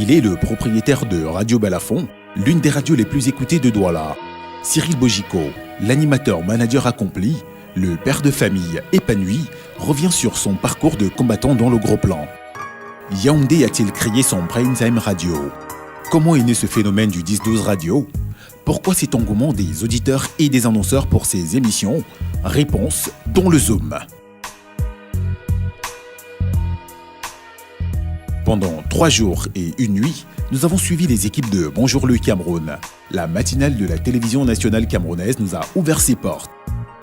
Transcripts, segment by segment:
Il est le propriétaire de Radio Balafon, l'une des radios les plus écoutées de Douala. Cyril Bogico, l'animateur manager accompli, le père de famille épanoui, revient sur son parcours de combattant dans le gros plan. Yaoundé a-t-il créé son Prime Time Radio? Comment est né ce phénomène du 10-12 radio? Pourquoi cet engouement des auditeurs et des annonceurs pour ces émissions? Réponse dans le Zoom. Pendant 3 jours et une nuit, nous avons suivi les équipes de Bonjour le Cameroun. La matinale de la télévision nationale camerounaise nous a ouvert ses portes.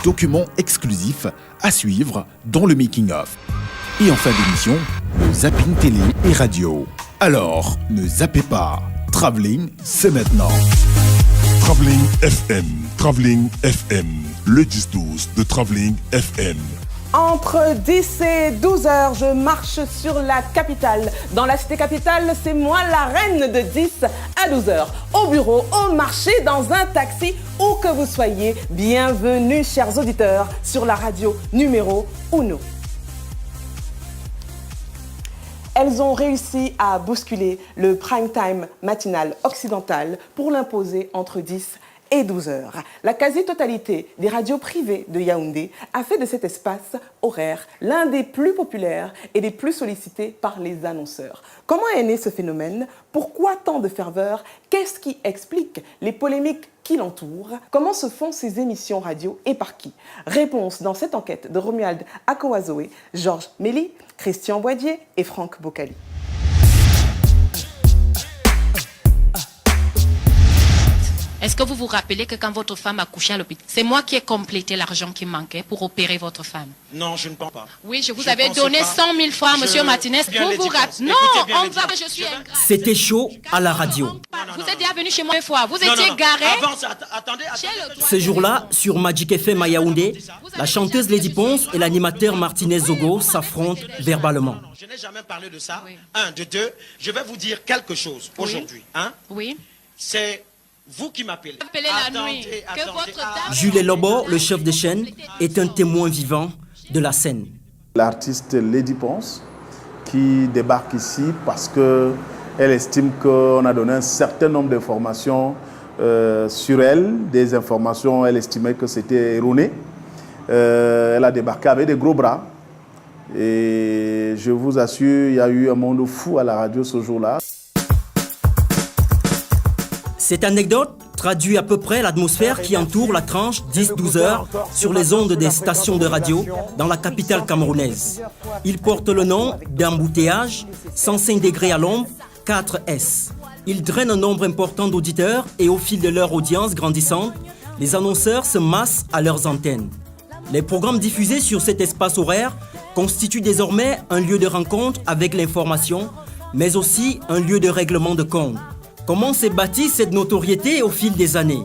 Documents exclusifs à suivre dans le making-of. Et en fin d'émission, le zapping télé et radio. Alors, ne zappez pas. Travelling, c'est maintenant. Travelling FM, le 10-12 de Travelling FM. Entre 10 et 12 heures, je marche sur la capitale. Dans la cité capitale, c'est moi la reine de 10 à 12 heures. Au bureau, au marché, dans un taxi, où que vous soyez. Bienvenue, chers auditeurs, sur la radio numéro 1. Elles ont réussi à bousculer le prime time matinal occidental pour l'imposer entre 10 et 12 heures. La quasi-totalité des radios privées de Yaoundé a fait de cet espace horaire l'un des plus populaires et des plus sollicités par les annonceurs. Comment est né ce phénomène? Pourquoi tant de ferveur? Qu'est-ce qui explique les polémiques qui l'entourent? Comment se font ces émissions radio et par qui? Réponse dans cette enquête de Romuald Akowazoé, Georges Méli, Christian Boadier et Franck Bocali. Est-ce que vous vous rappelez que quand votre femme a couché à l'hôpital, c'est moi qui ai complété l'argent qui manquait pour opérer votre femme? Non, je ne pense pas. Oui, je vous avais donné 100 000 francs, monsieur Martinez. Vous vous rappelez? Non, on va, je suis ingrate. C'était chaud à la radio. Vous êtes déjà venu chez moi une fois. Vous étiez garé. Attendez. Ce jour-là, sur Magic FM à Yaoundé, la chanteuse Lady Ponce et l'animateur Martinez Zogo s'affrontent verbalement. Je n'ai jamais parlé de ça. Oui. Un, de deux, je vais vous dire quelque chose aujourd'hui. Hein? Oui. C'est vous qui m'appelez. Appelez la nuit. Que votre dame... Jules Lobo, le chef de chaîne, est un témoin vivant de la scène. L'artiste Lady Ponce qui débarque ici parce qu'elle estime qu'on a donné un certain nombre d'informations sur elle, des informations, elle estimait que c'était erroné. Elle a débarqué avec des gros bras et je vous assure, il y a eu un monde fou à la radio ce jour-là. Cette anecdote traduit à peu près l'atmosphère qui entoure la tranche 10-12 heures sur les ondes des stations de radio dans la capitale camerounaise. Il porte le nom d'embouteillage, 105 degrés à l'ombre, 4S. Il draine un nombre important d'auditeurs et au fil de leur audience grandissante, les annonceurs se massent à leurs antennes. Les programmes diffusés sur cet espace horaire constituent désormais un lieu de rencontre avec l'information, mais aussi un lieu de règlement de compte. Comment s'est bâtie cette notoriété au fil des années?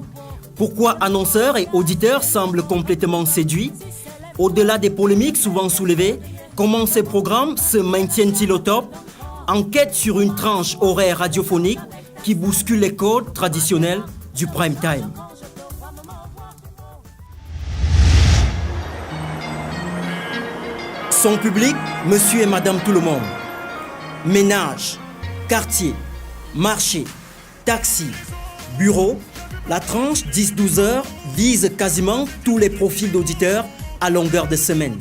Pourquoi annonceurs et auditeurs semblent complètement séduits? Au-delà des polémiques souvent soulevées, comment ces programmes se maintiennent-ils au top? Enquête sur une tranche horaire radiophonique qui bouscule les codes traditionnels du prime time. Son public, monsieur et madame tout le monde. Ménage, quartier, marché, taxi, bureau, la tranche 10-12 heures vise quasiment tous les profils d'auditeurs à longueur de semaine.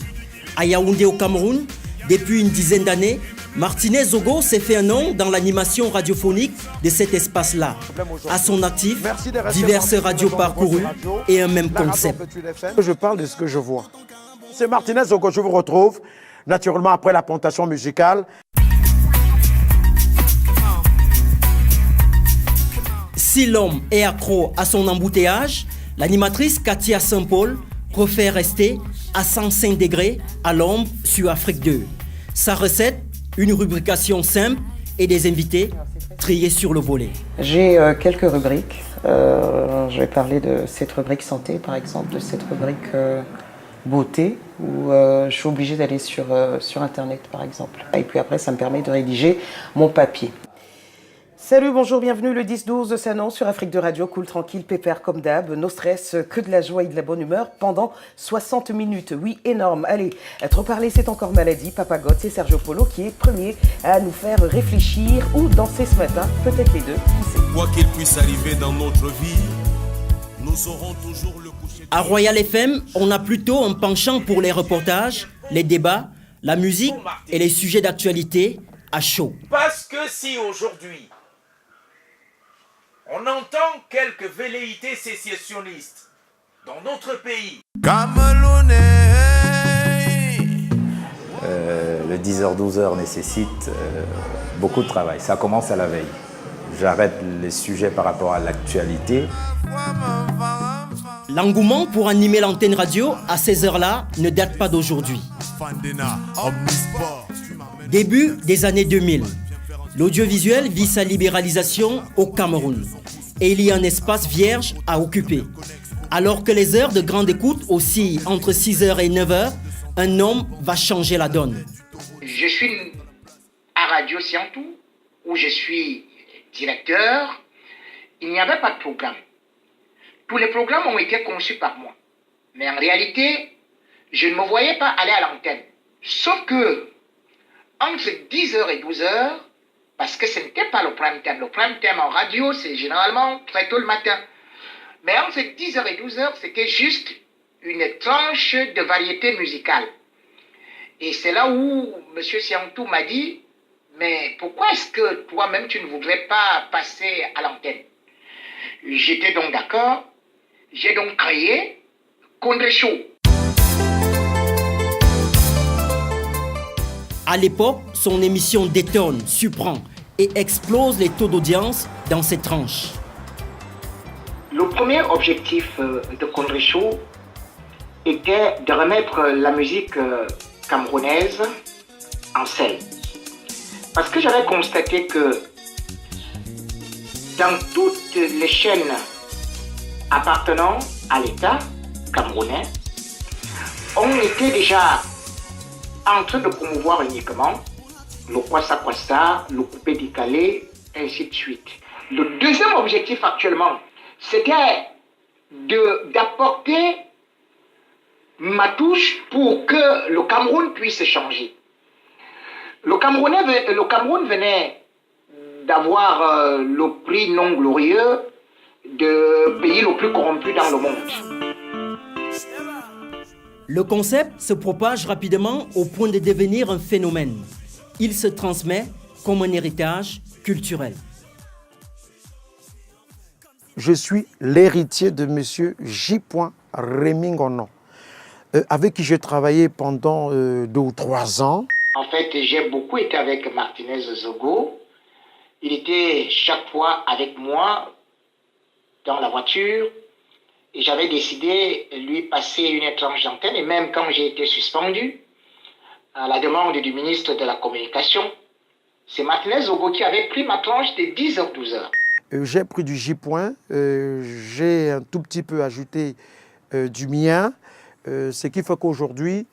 À Yaoundé au Cameroun, depuis une dizaine d'années, Martinez Zogo s'est fait un nom dans l'animation radiophonique de cet espace-là. À son actif, diverses radios parcourues et un même concept. Je parle de ce que je vois. C'est Martinez Zogo, je vous retrouve naturellement après la plantation musicale. Si l'homme est accro à son embouteillage, l'animatrice Katia Saint-Paul préfère rester à 105 degrés à l'ombre sur Afrique 2. Sa recette, une rubrication simple et des invités triés sur le volet. J'ai quelques rubriques. Je vais parler de cette rubrique santé, par exemple, de cette rubrique beauté, où je suis obligée d'aller sur Internet, par exemple. Et puis après, ça me permet de rédiger mon papier. Salut, bonjour, bienvenue. Le 10-12 s'annonce sur Afrique de Radio. Cool, tranquille, pépère comme d'hab. No stress, que de la joie et de la bonne humeur pendant 60 minutes. Oui, énorme. Allez, trop parler, c'est encore maladie. Papa God, c'est Sergio Polo qui est premier à nous faire réfléchir ou danser ce matin. Peut-être les deux, qui sait. Quoi qu'il puisse arriver dans notre vie, nous aurons toujours le coucher. À Royal FM, on a plutôt un penchant pour les reportages, les débats, la musique et les sujets d'actualité à chaud. Parce que si aujourd'hui, on entend quelques velléités sécessionnistes dans notre pays. Le 10h-12h nécessite beaucoup de travail. Ça commence à la veille. J'arrête les sujets par rapport à l'actualité. L'engouement pour animer l'antenne radio à ces heures-là ne date pas d'aujourd'hui. Début des années 2000, l'audiovisuel vit sa libéralisation au Cameroun et il y a un espace vierge à occuper. Alors que les heures de grande écoute oscillent entre 6h et 9h, un homme va changer la donne. Je suis à Radio Siantou, où je suis directeur. Il n'y avait pas de programme. Tous les programmes ont été conçus par moi. Mais en réalité, je ne me voyais pas aller à l'antenne. Sauf que, entre 10h et 12h, parce que ce n'était pas le prime time. Le prime time en radio, c'est généralement très tôt le matin. Mais entre 10h et 12h, c'était juste une tranche de variété musicale. Et c'est là où M. Siantou m'a dit, mais pourquoi est-ce que toi-même tu ne voudrais pas passer à l'antenne? J'étais donc d'accord. J'ai donc créé Condré Show. À l'époque, son émission détonne, surprend et explose les taux d'audience dans ses tranches. Le premier objectif de Condré Show était de remettre la musique camerounaise en scène. Parce que j'avais constaté que dans toutes les chaînes appartenant à l'État camerounais, on était déjà en train de promouvoir uniquement le kwassa-kwassa, le coupé-décalé, ainsi de suite. Le deuxième objectif actuellement, c'était d'apporter ma touche pour que le Cameroun puisse changer. Le Cameroun venait d'avoir le prix non glorieux de pays le plus corrompu dans le monde. Le concept se propage rapidement au point de devenir un phénomène. Il se transmet comme un héritage culturel. Je suis l'héritier de M. J. Rémy Ngonon, avec qui j'ai travaillé pendant 2 ou 3 ans. En fait, j'ai beaucoup été avec Martinez Zogo. Il était chaque fois avec moi dans la voiture. Et j'avais décidé de lui passer une tranche d'antenne. Et même quand j'ai été suspendu, à la demande du ministre de la Communication, c'est Martinez Zogo qui avait pris ma tranche de 10h-12h. J'ai pris du J. J'ai un tout petit peu ajouté du mien, ce qui fait qu'aujourd'hui,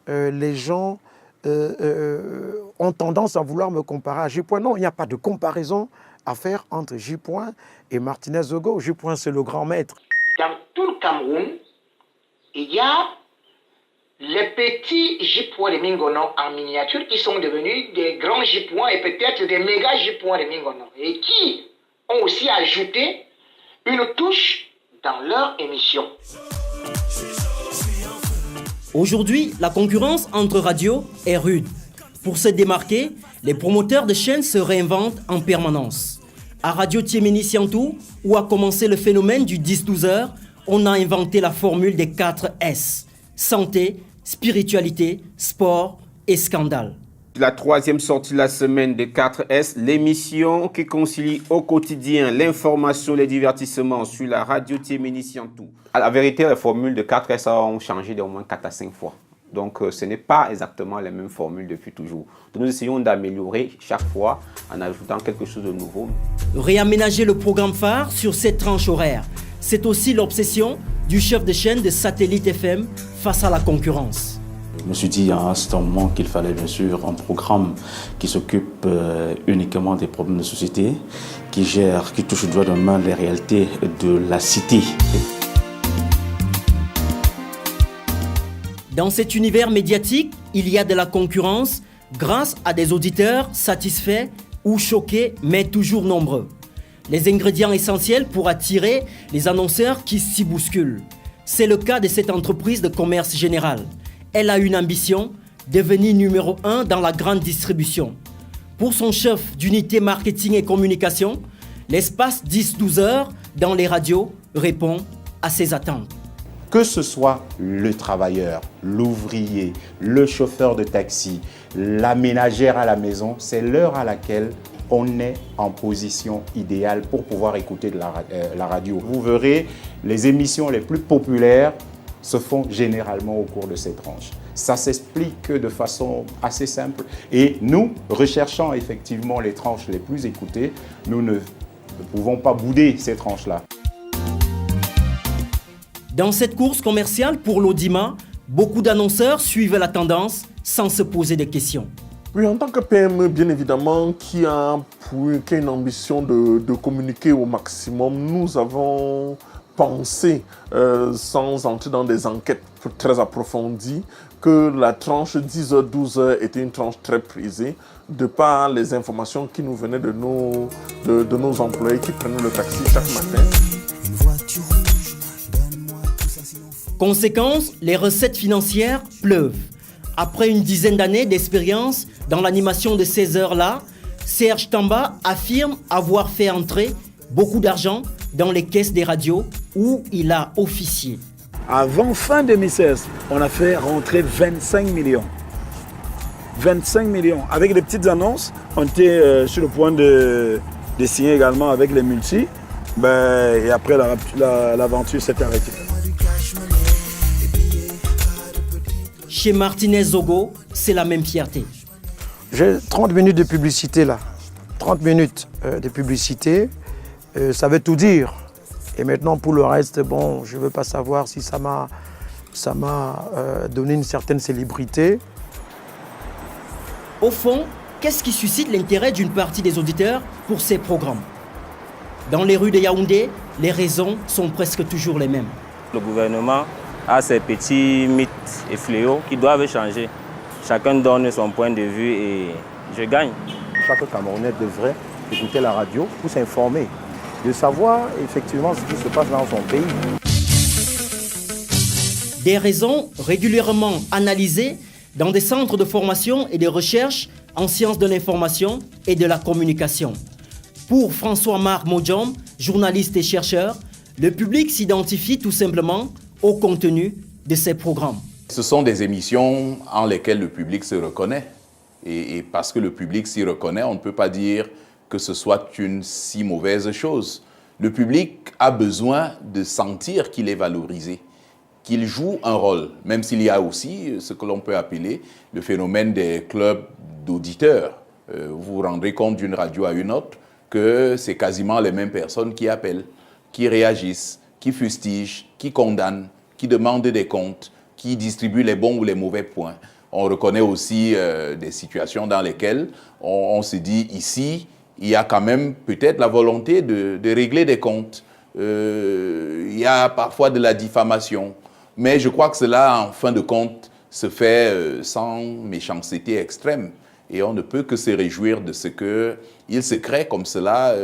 les gens ont tendance à vouloir me comparer à J. Non, il n'y a pas de comparaison à faire entre J. et Martinez Zogo. J. c'est le grand maître. Dans tout le Cameroun, il y a les petits J. Rémy Ngonon en miniature qui sont devenus des grands J. et peut-être des méga J. Rémy Ngonon et qui ont aussi ajouté une touche dans leur émission. Aujourd'hui, la concurrence entre radios est rude. Pour se démarquer, les promoteurs de chaînes se réinventent en permanence. À Radio Tiemini Siantou, où a commencé le phénomène du 10-12h, on a inventé la formule des 4 S. Santé, spiritualité, sport et scandale. La 3e sortie de la semaine des 4S, l'émission qui concilie au quotidien l'information, les divertissements sur la radio Tiemini Siantou. À la vérité, les formules de 4S ont changé d'au moins 4 à 5 fois. Donc ce n'est pas exactement les mêmes formules depuis toujours. Donc, nous essayons d'améliorer chaque fois en ajoutant quelque chose de nouveau. Réaménager le programme phare sur cette tranche horaire, c'est aussi l'obsession du chef de chaîne de Satellite FM face à la concurrence. me suis dit à un certain moment qu'il fallait bien sûr un programme qui s'occupe uniquement des problèmes de société, qui touche du doigt de main les réalités de la cité. Dans cet univers médiatique, il y a de la concurrence grâce à des auditeurs satisfaits ou choqués, mais toujours nombreux. Les ingrédients essentiels pour attirer les annonceurs qui s'y bousculent. C'est le cas de cette entreprise de commerce général. Elle a une ambition, devenir numéro 1 dans la grande distribution. Pour son chef d'unité marketing et communication, l'espace 10-12 heures dans les radios répond à ses attentes. Que ce soit le travailleur, l'ouvrier, le chauffeur de taxi, la ménagère à la maison, c'est l'heure à laquelle on est en position idéale pour pouvoir écouter de la radio. Vous verrez, les émissions les plus populaires se font généralement au cours de ces tranches. Ça s'explique de façon assez simple. Et nous, recherchant effectivement les tranches les plus écoutées, nous ne pouvons pas bouder ces tranches-là. Dans cette course commerciale pour l'audimat, beaucoup d'annonceurs suivent la tendance sans se poser de questions. Oui, en tant que PME, bien évidemment, qui a une ambition de communiquer au maximum, nous avons pensé, sans entrer dans des enquêtes très approfondies, que la tranche 10h-12h était une tranche très prisée, de par les informations qui nous venaient de nos employés qui prenaient le taxi chaque matin. Conséquence, les recettes financières pleuvent. Après une dizaine d'années d'expérience dans l'animation de ces heures-là, Serge Tamba affirme avoir fait entrer beaucoup d'argent dans les caisses des radios où il a officié. Avant fin 2016, on a fait rentrer 25 millions. 25 millions. Avec des petites annonces, on était sur le point de signer également avec les multis. Et après, l'aventure s'est arrêtée. Chez Martinez Zogo, c'est la même fierté. J'ai 30 minutes de publicité là. 30 minutes de publicité, ça veut tout dire. Et maintenant pour le reste, bon, je ne veux pas savoir si ça m'a donné une certaine célébrité. Au fond, qu'est-ce qui suscite l'intérêt d'une partie des auditeurs pour ces programmes? Dans les rues de Yaoundé, les raisons sont presque toujours les mêmes. Le gouvernement a ces petits mythes et fléaux qui doivent changer. Chacun donne son point de vue et je gagne. Chaque Camerounais devrait écouter la radio pour s'informer, de savoir effectivement ce qui se passe dans son pays. Des raisons régulièrement analysées dans des centres de formation et de recherche en sciences de l'information et de la communication. Pour François-Marc Modjom, journaliste et chercheur, le public s'identifie tout simplement au contenu de ces programmes. Ce sont des émissions en lesquelles le public se reconnaît. Et parce que le public s'y reconnaît, on ne peut pas dire que ce soit une si mauvaise chose. Le public a besoin de sentir qu'il est valorisé, qu'il joue un rôle, même s'il y a aussi ce que l'on peut appeler le phénomène des clubs d'auditeurs. Vous vous rendrez compte d'une radio à une autre que c'est quasiment les mêmes personnes qui appellent, qui réagissent, qui fustigent, qui condamnent, qui demandent des comptes, qui distribuent les bons ou les mauvais points. On reconnaît aussi des situations dans lesquelles on se dit ici, il y a quand même peut-être la volonté de régler des comptes. Il y a parfois de la diffamation. Mais je crois que cela, en fin de compte, se fait sans méchanceté extrême. Et on ne peut que se réjouir de ce qu'il se crée comme cela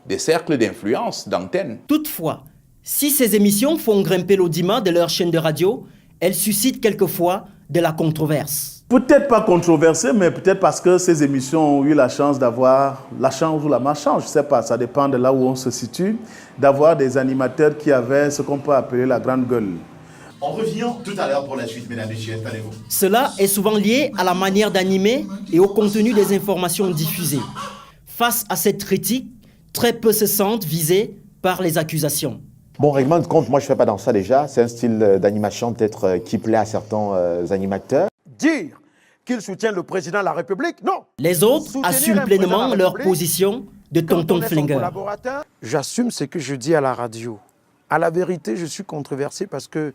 des cercles d'influence, d'antennes. Toutefois, si ces émissions font grimper l'audimat de leur chaîne de radio, elles suscitent quelquefois de la controverse. Peut-être pas controversée, mais peut-être parce que ces émissions ont eu la chance d'avoir la chance ou la malchance, je ne sais pas, ça dépend de là où on se situe, d'avoir des animateurs qui avaient ce qu'on peut appeler la grande gueule. On revient tout à l'heure pour la suite, mesdames et messieurs, installez-vous. Cela est souvent lié à la manière d'animer et au contenu des informations diffusées. Face à cette critique, très peu se sentent visés par les accusations. Bon, règlement de compte, moi je ne fais pas dans ça déjà. C'est un style d'animation peut-être qui plaît à certains animateurs. Dire qu'il soutient le président de la République, non. Les autres assument pleinement leur position de tonton Flingueur. J'assume ce que je dis à la radio. À la vérité, je suis controversé parce que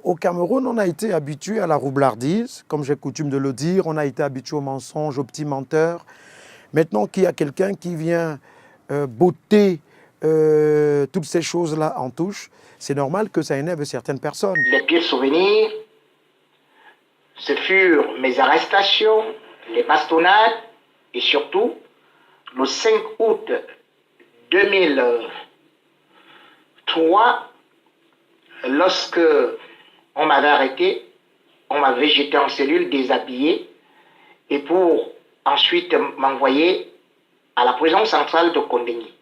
Au Cameroun, on a été habitué à la roublardise, comme j'ai coutume de le dire. On a été habitué au mensonge, au petit menteur. Maintenant qu'il y a quelqu'un qui vient botter toutes ces choses-là en touche, c'est normal que ça énerve certaines personnes. Les pires souvenirs, ce furent mes arrestations, les bastonnades et surtout le 5 août 2003, lorsque on m'avait arrêté, on m'avait jeté en cellule déshabillé et pour ensuite m'envoyer à la prison centrale de Kondengui.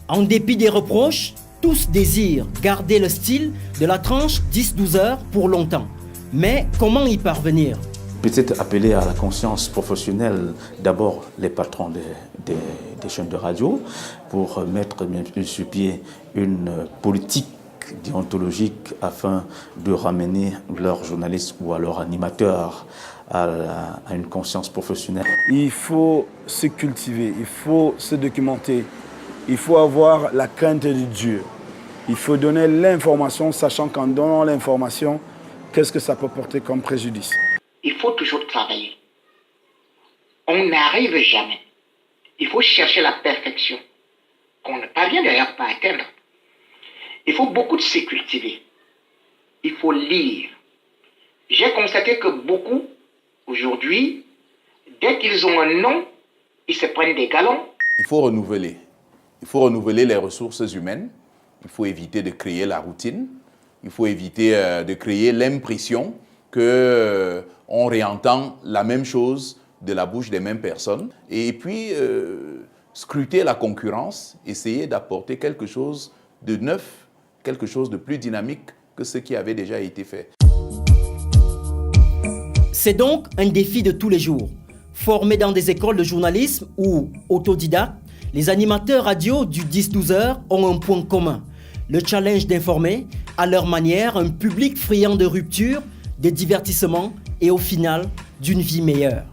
En dépit des reproches, tous désirent garder le style de la tranche 10-12 heures pour longtemps. Mais comment y parvenir? Peut-être appeler à la conscience professionnelle d'abord les patrons des chaînes de radio pour mettre sur pied une politique déontologique afin de ramener leurs journalistes ou à leurs animateurs à une conscience professionnelle. Il faut se cultiver, il faut se documenter, il faut avoir la crainte de Dieu. Il faut donner l'information, sachant qu'en donnant l'information, qu'est-ce que ça peut porter comme préjudice? Il faut toujours travailler. On n'arrive jamais. Il faut chercher la perfection, qu'on ne parvient d'ailleurs pas à atteindre. Il faut beaucoup se cultiver. Il faut lire. J'ai constaté que beaucoup, aujourd'hui, dès qu'ils ont un nom, ils se prennent des galons. Il faut renouveler. Il faut renouveler les ressources humaines. Il faut éviter de créer la routine. Il faut éviter de créer l'impression qu'on réentend la même chose de la bouche des mêmes personnes. Et puis, scruter la concurrence, essayer d'apporter quelque chose de neuf, quelque chose de plus dynamique que ce qui avait déjà été fait. C'est donc un défi de tous les jours. Formés dans des écoles de journalisme ou autodidactes, les animateurs radio du 10-12 heures ont un point commun. Le challenge d'informer, à leur manière, un public friand de rupture, de divertissement et au final, d'une vie meilleure.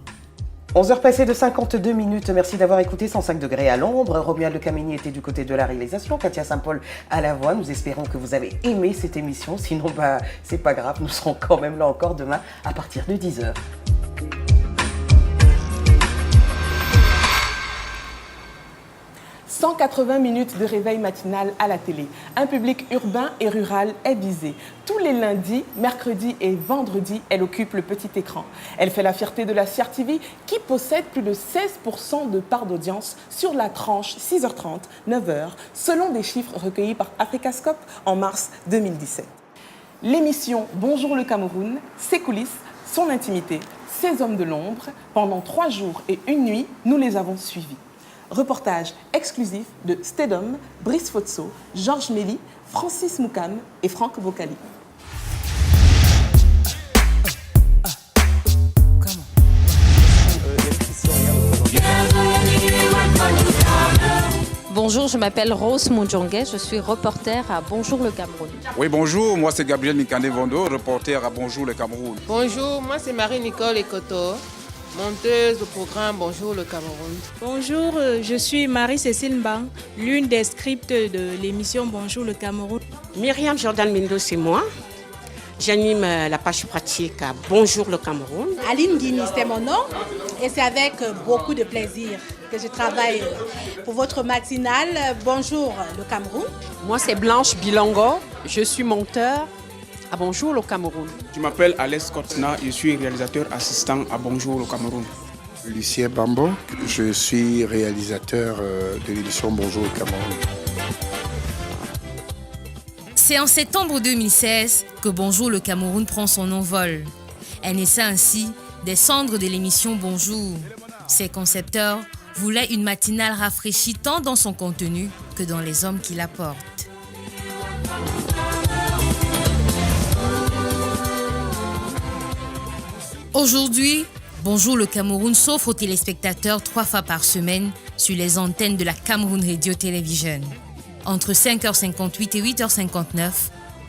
11h passées de 52 minutes. Merci d'avoir écouté 105 degrés à l'ombre. Romuald Le Camini était du côté de la réalisation, Katia Saint-Paul à la voix. Nous espérons que vous avez aimé cette émission. Sinon, c'est pas grave, nous serons quand même là encore demain à partir de 10h. 180 minutes de réveil matinal à la télé. Un public urbain et rural est visé. Tous les lundis, mercredis et vendredis, elle occupe le petit écran. Elle fait la fierté de la CRTV qui possède plus de 16% de part d'audience sur la tranche 6h30, 9h, selon des chiffres recueillis par Africascope en mars 2017. L'émission Bonjour le Cameroun, ses coulisses, son intimité, ses hommes de l'ombre, pendant 3 jours et 1 nuit, nous les avons suivis. Reportage exclusif de Stedom, Brice Fotso, Georges Méli, Francis Moukam et Franck Bocali. Bonjour, je m'appelle Rose Moudjonguet, je suis reporter à Bonjour le Cameroun. Oui, bonjour, moi c'est Gabriel Mikandé-Vondo, reporter à Bonjour le Cameroun. Bonjour, moi c'est Marie-Nicole Ekoto, monteuse du programme Bonjour le Cameroun. Bonjour, je suis Marie-Cécile Mbang, l'une des scripts de l'émission Bonjour le Cameroun. Myriam Jordan Mindo, c'est moi. J'anime la page pratique à Bonjour le Cameroun. Aline Guini, c'est mon nom et c'est avec beaucoup de plaisir que je travaille pour votre matinale Bonjour le Cameroun. Moi, c'est Blanche Bilongo, je suis monteur à Bonjour le Cameroun. Je m'appelle Alex Kotna, je suis réalisateur assistant à Bonjour le Cameroun. Lucien Bambo, je suis réalisateur de l'émission Bonjour le Cameroun. C'est en septembre 2016 que Bonjour le Cameroun prend son envol. Elle naissait ainsi des cendres de l'émission Bonjour. Ses concepteurs voulaient une matinale rafraîchie tant dans son contenu que dans les hommes qui la portent. Aujourd'hui, Bonjour le Cameroun s'offre aux téléspectateurs 3 fois par semaine sur les antennes de la Cameroun Radio Television. Entre 5h58 et 8h59,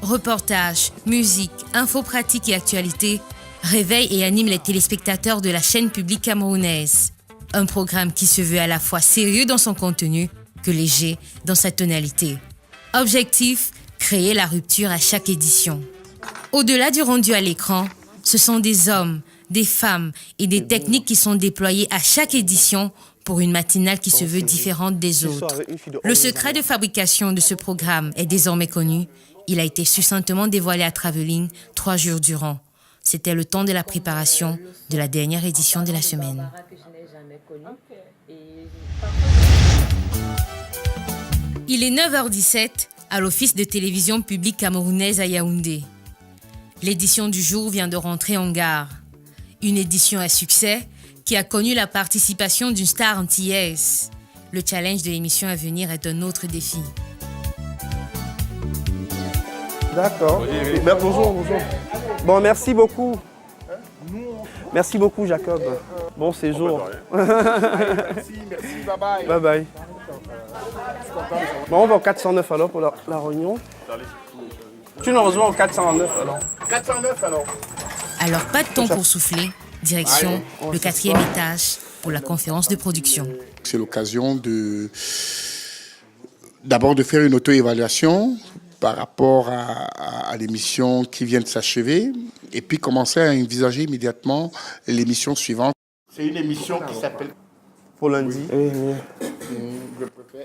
reportages, musique, infos pratiques et actualités réveillent et animent les téléspectateurs de la chaîne publique camerounaise. Un programme qui se veut à la fois sérieux dans son contenu que léger dans sa tonalité. Objectif, créer la rupture à chaque édition. Au-delà du rendu à l'écran, ce sont des hommes, des femmes et des techniques qui sont déployées à chaque édition pour une matinale qui se veut différente des autres. Le secret de fabrication de ce programme est désormais connu. Il a été succinctement dévoilé à Travelling 3 jours durant. C'était le temps de la préparation de la dernière édition de la semaine. Il est 9h17 à l'Office de télévision publique camerounaise à Yaoundé. L'édition du jour vient de rentrer en gare. Une édition à succès qui a connu la participation d'une star antillaise. Le challenge de l'émission à venir est un autre défi. D'accord. Bonjour. Bon, merci beaucoup. Merci beaucoup, Jacob. Bon séjour. Merci, bye bye. Bye bye. Bon, on va au 409 alors pour la réunion. Tu nous rejoins au 409 alors. 409 alors. Alors, pas de temps pour souffler. Direction le 4e étage pour la conférence de production. C'est l'occasion d'abord de faire une auto-évaluation par rapport à l'émission qui vient de s'achever et puis commencer à envisager immédiatement l'émission suivante. C'est une émission qui s'appelle... Pour lundi.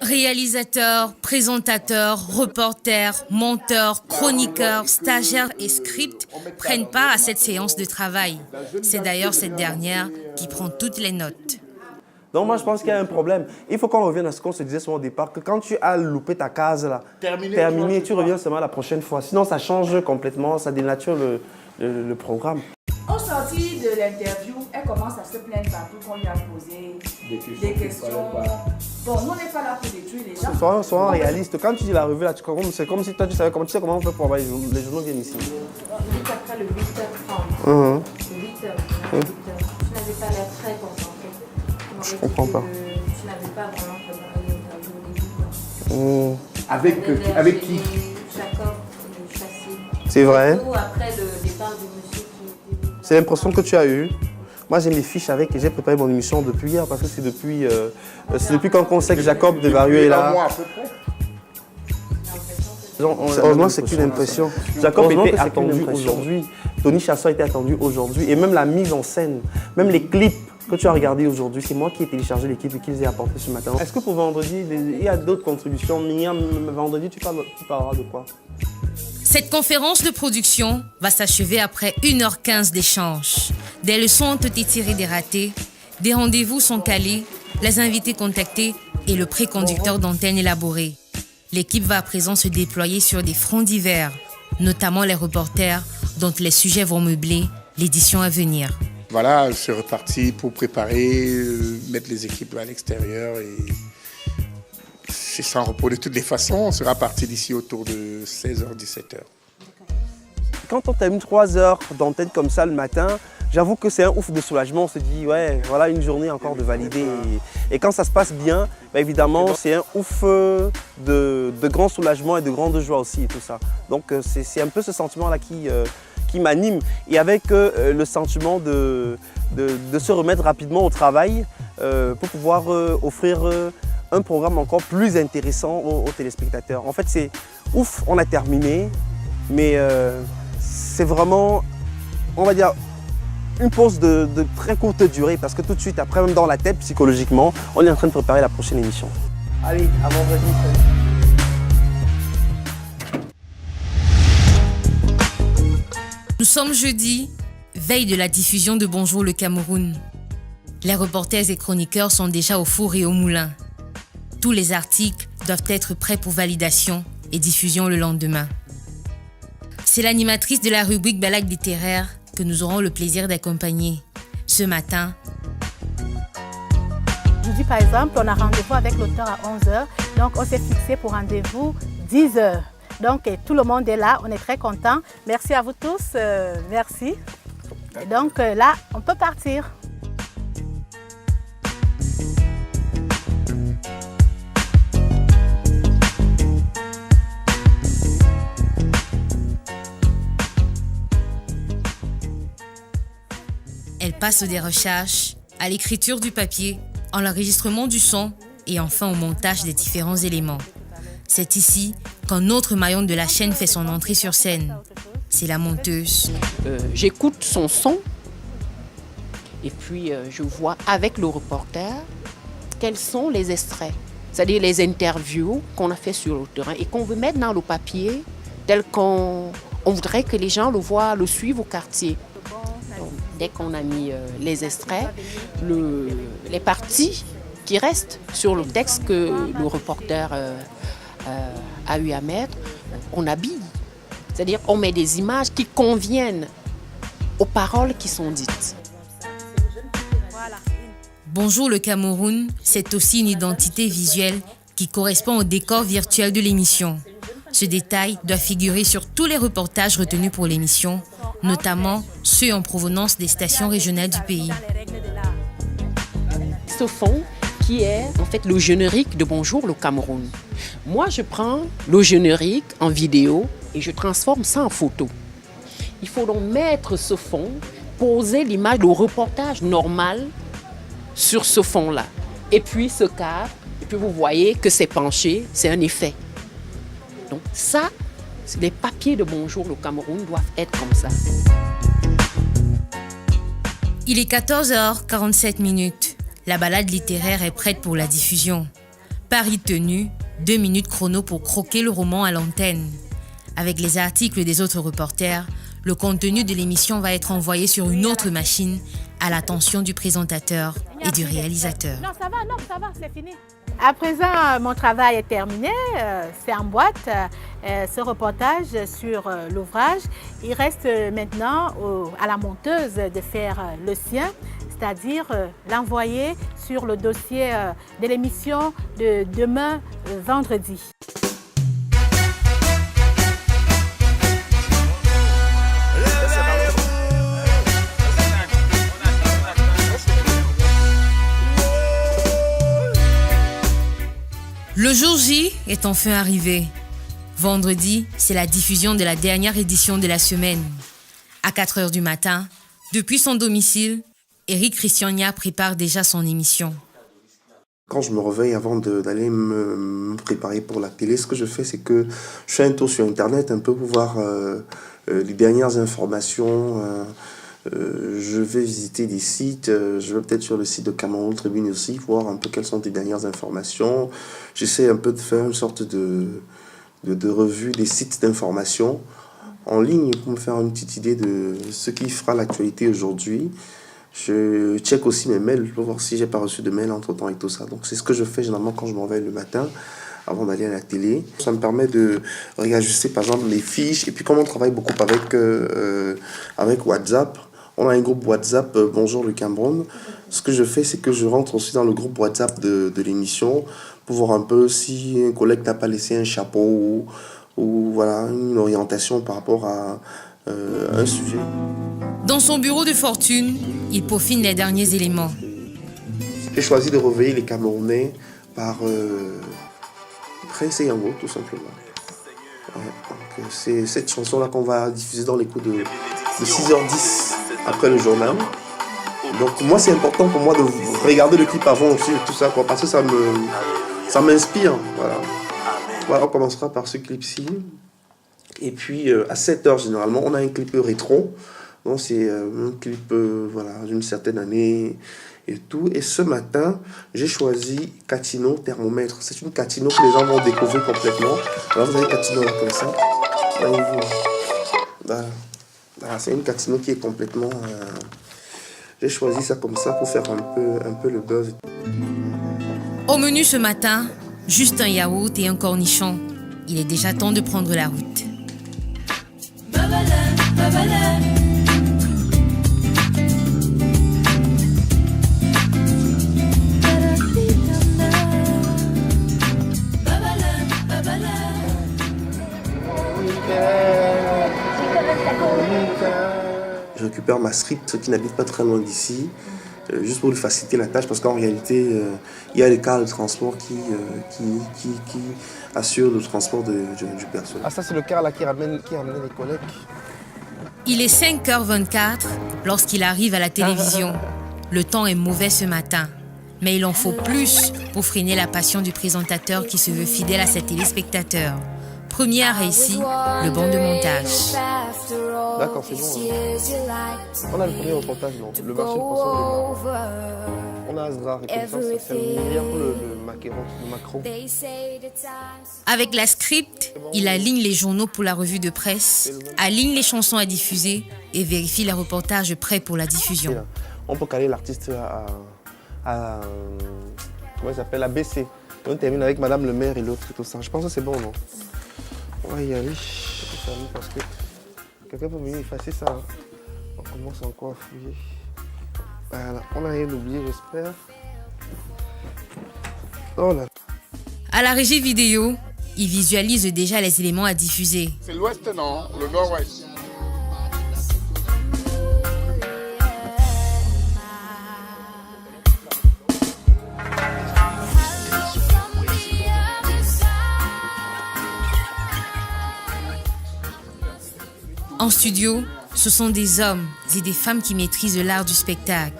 Réalisateurs, présentateurs, reporters, monteurs, chroniqueurs, stagiaires et scripts prennent part à cette séance de travail. C'est d'ailleurs cette dernière qui prend toutes les notes. Donc moi je pense qu'il y a un problème. Il faut qu'on revienne à ce qu'on se disait au départ, que quand tu as loupé ta case là, terminé, tu reviens seulement la prochaine fois. Sinon ça change complètement, ça dénature le programme. Au sortir de l'interview, elle commence à se plaindre partout qu'on lui a posé des questions. Bon, nous on n'est pas là pour détruire les gens. Sois réaliste. Quand tu dis la revue là, c'est comme si toi tu savais comment on fait pour avoir les journaux viennent ici. Vite après le 8h30. 8h. Tu n'avais pas l'air très concentré. Je comprends pas. Tu n'avais pas vraiment préparé l'interview au début. Avec qui? Jacob et le châssis. C'est vrai. Surtout après le départ du monsieur qui était... C'est l'impression que tu as eue. Moi, j'ai mes fiches avec et j'ai préparé mon émission depuis hier parce que c'est depuis quand on sait que Jacob de Varieux est là. Heureusement, c'est qu'une impression. Jacob était attendu aujourd'hui. Tony Chasson était attendu aujourd'hui. Et même la mise en scène, même les clips que tu as regardés aujourd'hui, c'est moi qui ai téléchargé les clips et qui les ai apportés ce matin. Est-ce que pour vendredi, il y a d'autres contributions? Vendredi, tu parleras de quoi? Cette conférence de production va s'achever après 1h15 d'échanges. Des leçons ont été tirées des ratés, des rendez-vous sont calés, les invités contactés et le préconducteur d'antenne élaboré. L'équipe va à présent se déployer sur des fronts divers, notamment les reporters dont les sujets vont meubler l'édition à venir. Voilà, c'est reparti pour préparer, mettre les équipes à l'extérieur et c'est sans repos de toutes les façons. On sera parti d'ici autour de 16h-17h. Quand on termine 3 heures d'antenne comme ça le matin, j'avoue que c'est un ouf de soulagement. On se dit, ouais, voilà une journée encore de valider. Et quand ça se passe bien, bah évidemment, c'est un ouf de grand soulagement et de grande joie aussi et tout ça. Donc c'est un peu ce sentiment-là qui m'anime. Et avec le sentiment de se remettre rapidement au travail pour pouvoir offrir un programme encore plus intéressant aux téléspectateurs. En fait, c'est ouf, on a terminé, mais c'est vraiment, on va dire, une pause de très courte durée parce que tout de suite, après, même dans la tête, psychologiquement, on est en train de préparer la prochaine émission. Allez, à vendredi. Nous sommes jeudi, veille de la diffusion de Bonjour le Cameroun. Les reporters et chroniqueurs sont déjà au four et au moulin. Tous les articles doivent être prêts pour validation et diffusion le lendemain. C'est l'animatrice de la rubrique Balade littéraire que nous aurons le plaisir d'accompagner. Ce matin, Aujourd'hui, par exemple, on a rendez-vous avec l'auteur à 11h. Donc, on s'est fixé pour rendez-vous 10h. Donc, tout le monde est là. On est très contents. Merci à vous tous. Merci. Et donc, là, on peut partir. elle passe des recherches, à l'écriture du papier, à l'enregistrement du son et enfin au montage des différents éléments. C'est ici qu'un autre maillon de la chaîne fait son entrée sur scène. C'est la monteuse. J'écoute son son et puis je vois avec le reporter quels sont les extraits, c'est-à-dire les interviews qu'on a fait sur le terrain et qu'on veut mettre dans le papier tel qu'on voudrait que les gens le voient, le suivent au quartier. Donc, dès qu'on a mis les extraits, les parties qui restent sur le texte que le reporter a eu à mettre, on habille. C'est-à-dire on met des images qui conviennent aux paroles qui sont dites. Bonjour le Cameroun, c'est aussi une identité visuelle qui correspond au décor virtuel de l'émission. Ce détail doit figurer sur tous les reportages retenus pour l'émission, notamment ceux en provenance des stations régionales du pays. Ce fond qui est en fait le générique de Bonjour le Cameroun. Moi, je prends le générique en vidéo et je transforme ça en photo. Il faut donc mettre ce fond, poser l'image, le reportage normal sur ce fond-là. Et puis ce cadre, et puis vous voyez que c'est penché, c'est un effet. Donc ça, les papiers de Bonjour le Cameroun doivent être comme ça. Il est 14h47. La balade littéraire est prête pour la diffusion. Pari tenu, 2 minutes chrono pour croquer le roman à l'antenne. Avec les articles des autres reporters, le contenu de l'émission va être envoyé sur une autre machine à l'attention du présentateur et du réalisateur. Non, ça va, c'est fini. À présent, mon travail est terminé, c'est en boîte, ce reportage sur l'ouvrage. Il reste maintenant à la monteuse de faire le sien, c'est-à-dire l'envoyer sur le dossier de l'émission de demain, vendredi. Le jour J est enfin arrivé. Vendredi, c'est la diffusion de la dernière édition de la semaine. À 4h du matin, depuis son domicile, Eric Christiania prépare déjà son émission. Quand je me réveille avant d'aller me préparer pour la télé, ce que je fais, c'est que je fais un tour sur Internet un peu pour voir les dernières informations. Je vais visiter des sites, je vais peut-être sur le site de Cameroun Tribune aussi, voir un peu quelles sont les dernières informations. J'essaie un peu de faire une sorte de revue des sites d'information en ligne pour me faire une petite idée de ce qui fera l'actualité aujourd'hui. Je check aussi mes mails pour voir si j'ai pas reçu de mails entre-temps et tout ça. Donc c'est ce que je fais généralement quand je me réveille le matin avant d'aller à la télé. Ça me permet de réajuster par exemple les fiches. Et puis comme on travaille beaucoup avec WhatsApp, on a un groupe WhatsApp Bonjour le Cameroun. Ce que je fais, c'est que je rentre aussi dans le groupe WhatsApp de l'émission pour voir un peu si un collègue n'a pas laissé un chapeau ou voilà, une orientation par rapport à un sujet. Dans son bureau de fortune, il peaufine les derniers éléments. J'ai choisi de réveiller les Camerounais par Prince Yango, tout simplement. Ouais, donc c'est cette chanson-là qu'on va diffuser dans les coups de 6h10 après le journal. Donc moi, c'est important pour moi de regarder le clip avant aussi, tout ça, quoi, parce que ça m'inspire. Voilà, on commencera par ce clip-ci. Et puis à 7h, généralement, on a un clip rétro. Donc c'est un clip d'une certaine année et tout. Et ce matin, j'ai choisi Catino Thermomètre. C'est une Catino que les gens vont découvrir complètement. Alors vous avez Catino là comme ça. Voilà, c'est une Catino qui est complètement... J'ai choisi ça comme ça pour faire un peu le buzz. Au menu ce matin, juste un yaourt et un cornichon. Il est déjà temps de prendre la route. Je récupère ma script, ceux qui n'habitent pas très loin d'ici, juste pour lui faciliter la tâche, parce qu'en réalité, il y a les cars de transport qui assurent le transport du personnel. Ah, ça c'est le car là qui ramène les collègues. Il est 5h24 lorsqu'il arrive à la télévision. Le temps est mauvais ce matin, mais il en faut plus pour freiner la passion du présentateur qui se veut fidèle à ses téléspectateurs. Premier a réussi le banc de montage. D'accord, c'est bon. On a le premier reportage, non? Le marché de poisson. On a Asdra, c'est le meilleur pour le macro. Avec la script, il aligne les journaux pour la revue de presse, aligne les chansons à diffuser et vérifie les reportages prêts pour la diffusion. On peut caler l'artiste à comment il s'appelle, à BC. On termine avec Madame le maire et l'autre et tout ça. Je pense que c'est bon, non? On va y aller. Parce que quelqu'un peut venir effacer ça. On commence encore à fouiller. Voilà. On n'a rien oublié, j'espère. Oh là. À la régie vidéo, il visualise déjà les éléments à diffuser. C'est l'ouest, non? Le nord-ouest. En studio, ce sont des hommes et des femmes qui maîtrisent l'art du spectacle.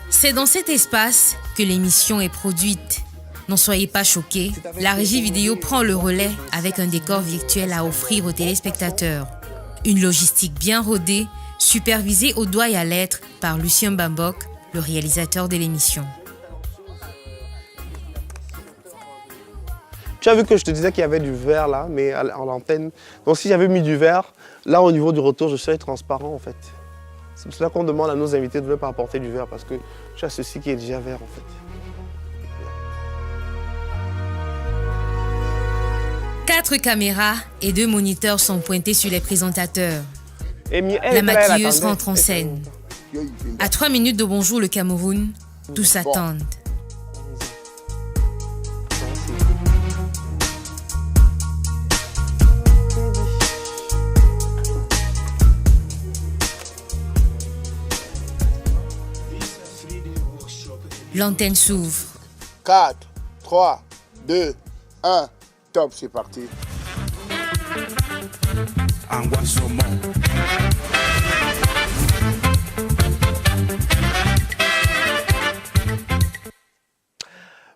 C'est dans cet espace que l'émission est produite. N'en soyez pas choqués, la régie vidéo prend le relais avec un décor virtuel à offrir aux téléspectateurs. Une logistique bien rodée, supervisée au doigt et à l'être par Lucien Bambok, le réalisateur de l'émission. Tu as vu que je te disais qu'il y avait du verre là, mais en l'antenne. Donc si j'avais mis du verre, là au niveau du retour, je serais transparent en fait. C'est pour cela qu'on demande à nos invités de ne pas apporter du verre parce que tu as ceci qui est déjà vert en fait. 4 caméras et 2 moniteurs sont pointés sur les présentateurs. La maquilleuse rentre en scène. À 3 minutes de Bonjour le Cameroun, tous s'attendent. L'antenne s'ouvre. 4, 3, 2, 1, top, c'est parti.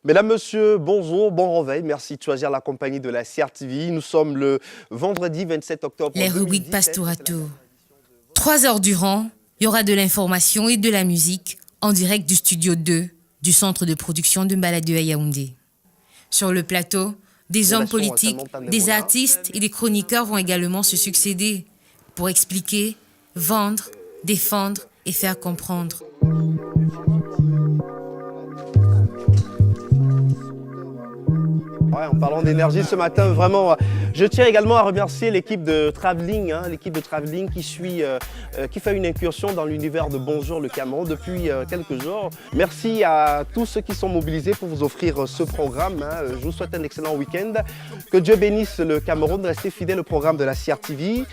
Mesdames, Messieurs, bonjour, bon réveil. Merci de choisir la compagnie de la CRTV. Nous sommes le vendredi 27 octobre. Les rubriques passent tour à tour. 3 heures durant, il y aura de l'information et de la musique en direct du studio 2 du centre de production de Mbaladou à Yaoundé. Sur le plateau, des hommes politiques, des artistes et des chroniqueurs vont également se succéder pour expliquer, vendre, défendre et faire comprendre. Ouais, en parlant d'énergie ce matin, vraiment, je tiens également à remercier l'équipe de Travelling, qui fait une incursion dans l'univers de Bonjour le Cameroun depuis quelques jours. Merci à tous ceux qui sont mobilisés pour vous offrir ce programme. Je vous souhaite un excellent week-end. Que Dieu bénisse le Cameroun. Restez fidèles au programme de la CRTV.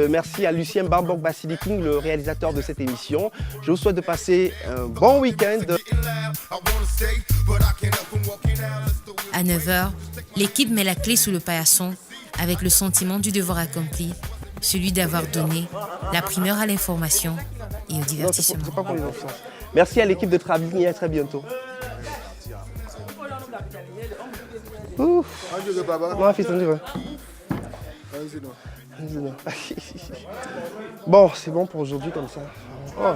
Merci à Lucien Bambok Basiliking, le réalisateur de cette émission. Je vous souhaite de passer un bon week-end. À 9h, l'équipe met la clé sous le paillasson avec le sentiment du devoir accompli, celui d'avoir donné la primeur à l'information et au divertissement. Non, c'est pas pour les enfants. Merci à l'équipe de Travelling et à très bientôt. Ouf. Bon, c'est bon pour aujourd'hui comme ça. Oh.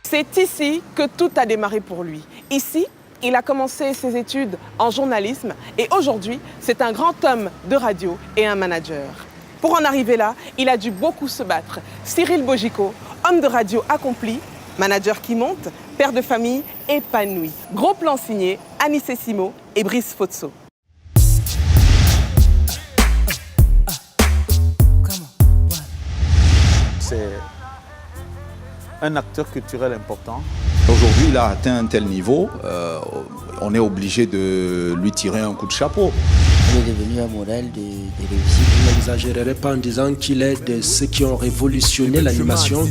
C'est ici que tout a démarré pour lui. Ici, il a commencé ses études en journalisme et aujourd'hui, c'est un grand homme de radio et un manager. Pour en arriver là, il a dû beaucoup se battre. Cyril Bogico, homme de radio accompli, manager qui monte, père de famille épanoui. Gros plan signé Anis Simo et Brice Fotso. C'est un acteur culturel important. Aujourd'hui, il a atteint un tel niveau, on est obligé de lui tirer un coup de chapeau. Il est devenu un modèle de réussite. Je n'exagérerai pas en disant qu'il est de ceux qui ont révolutionné l'animation.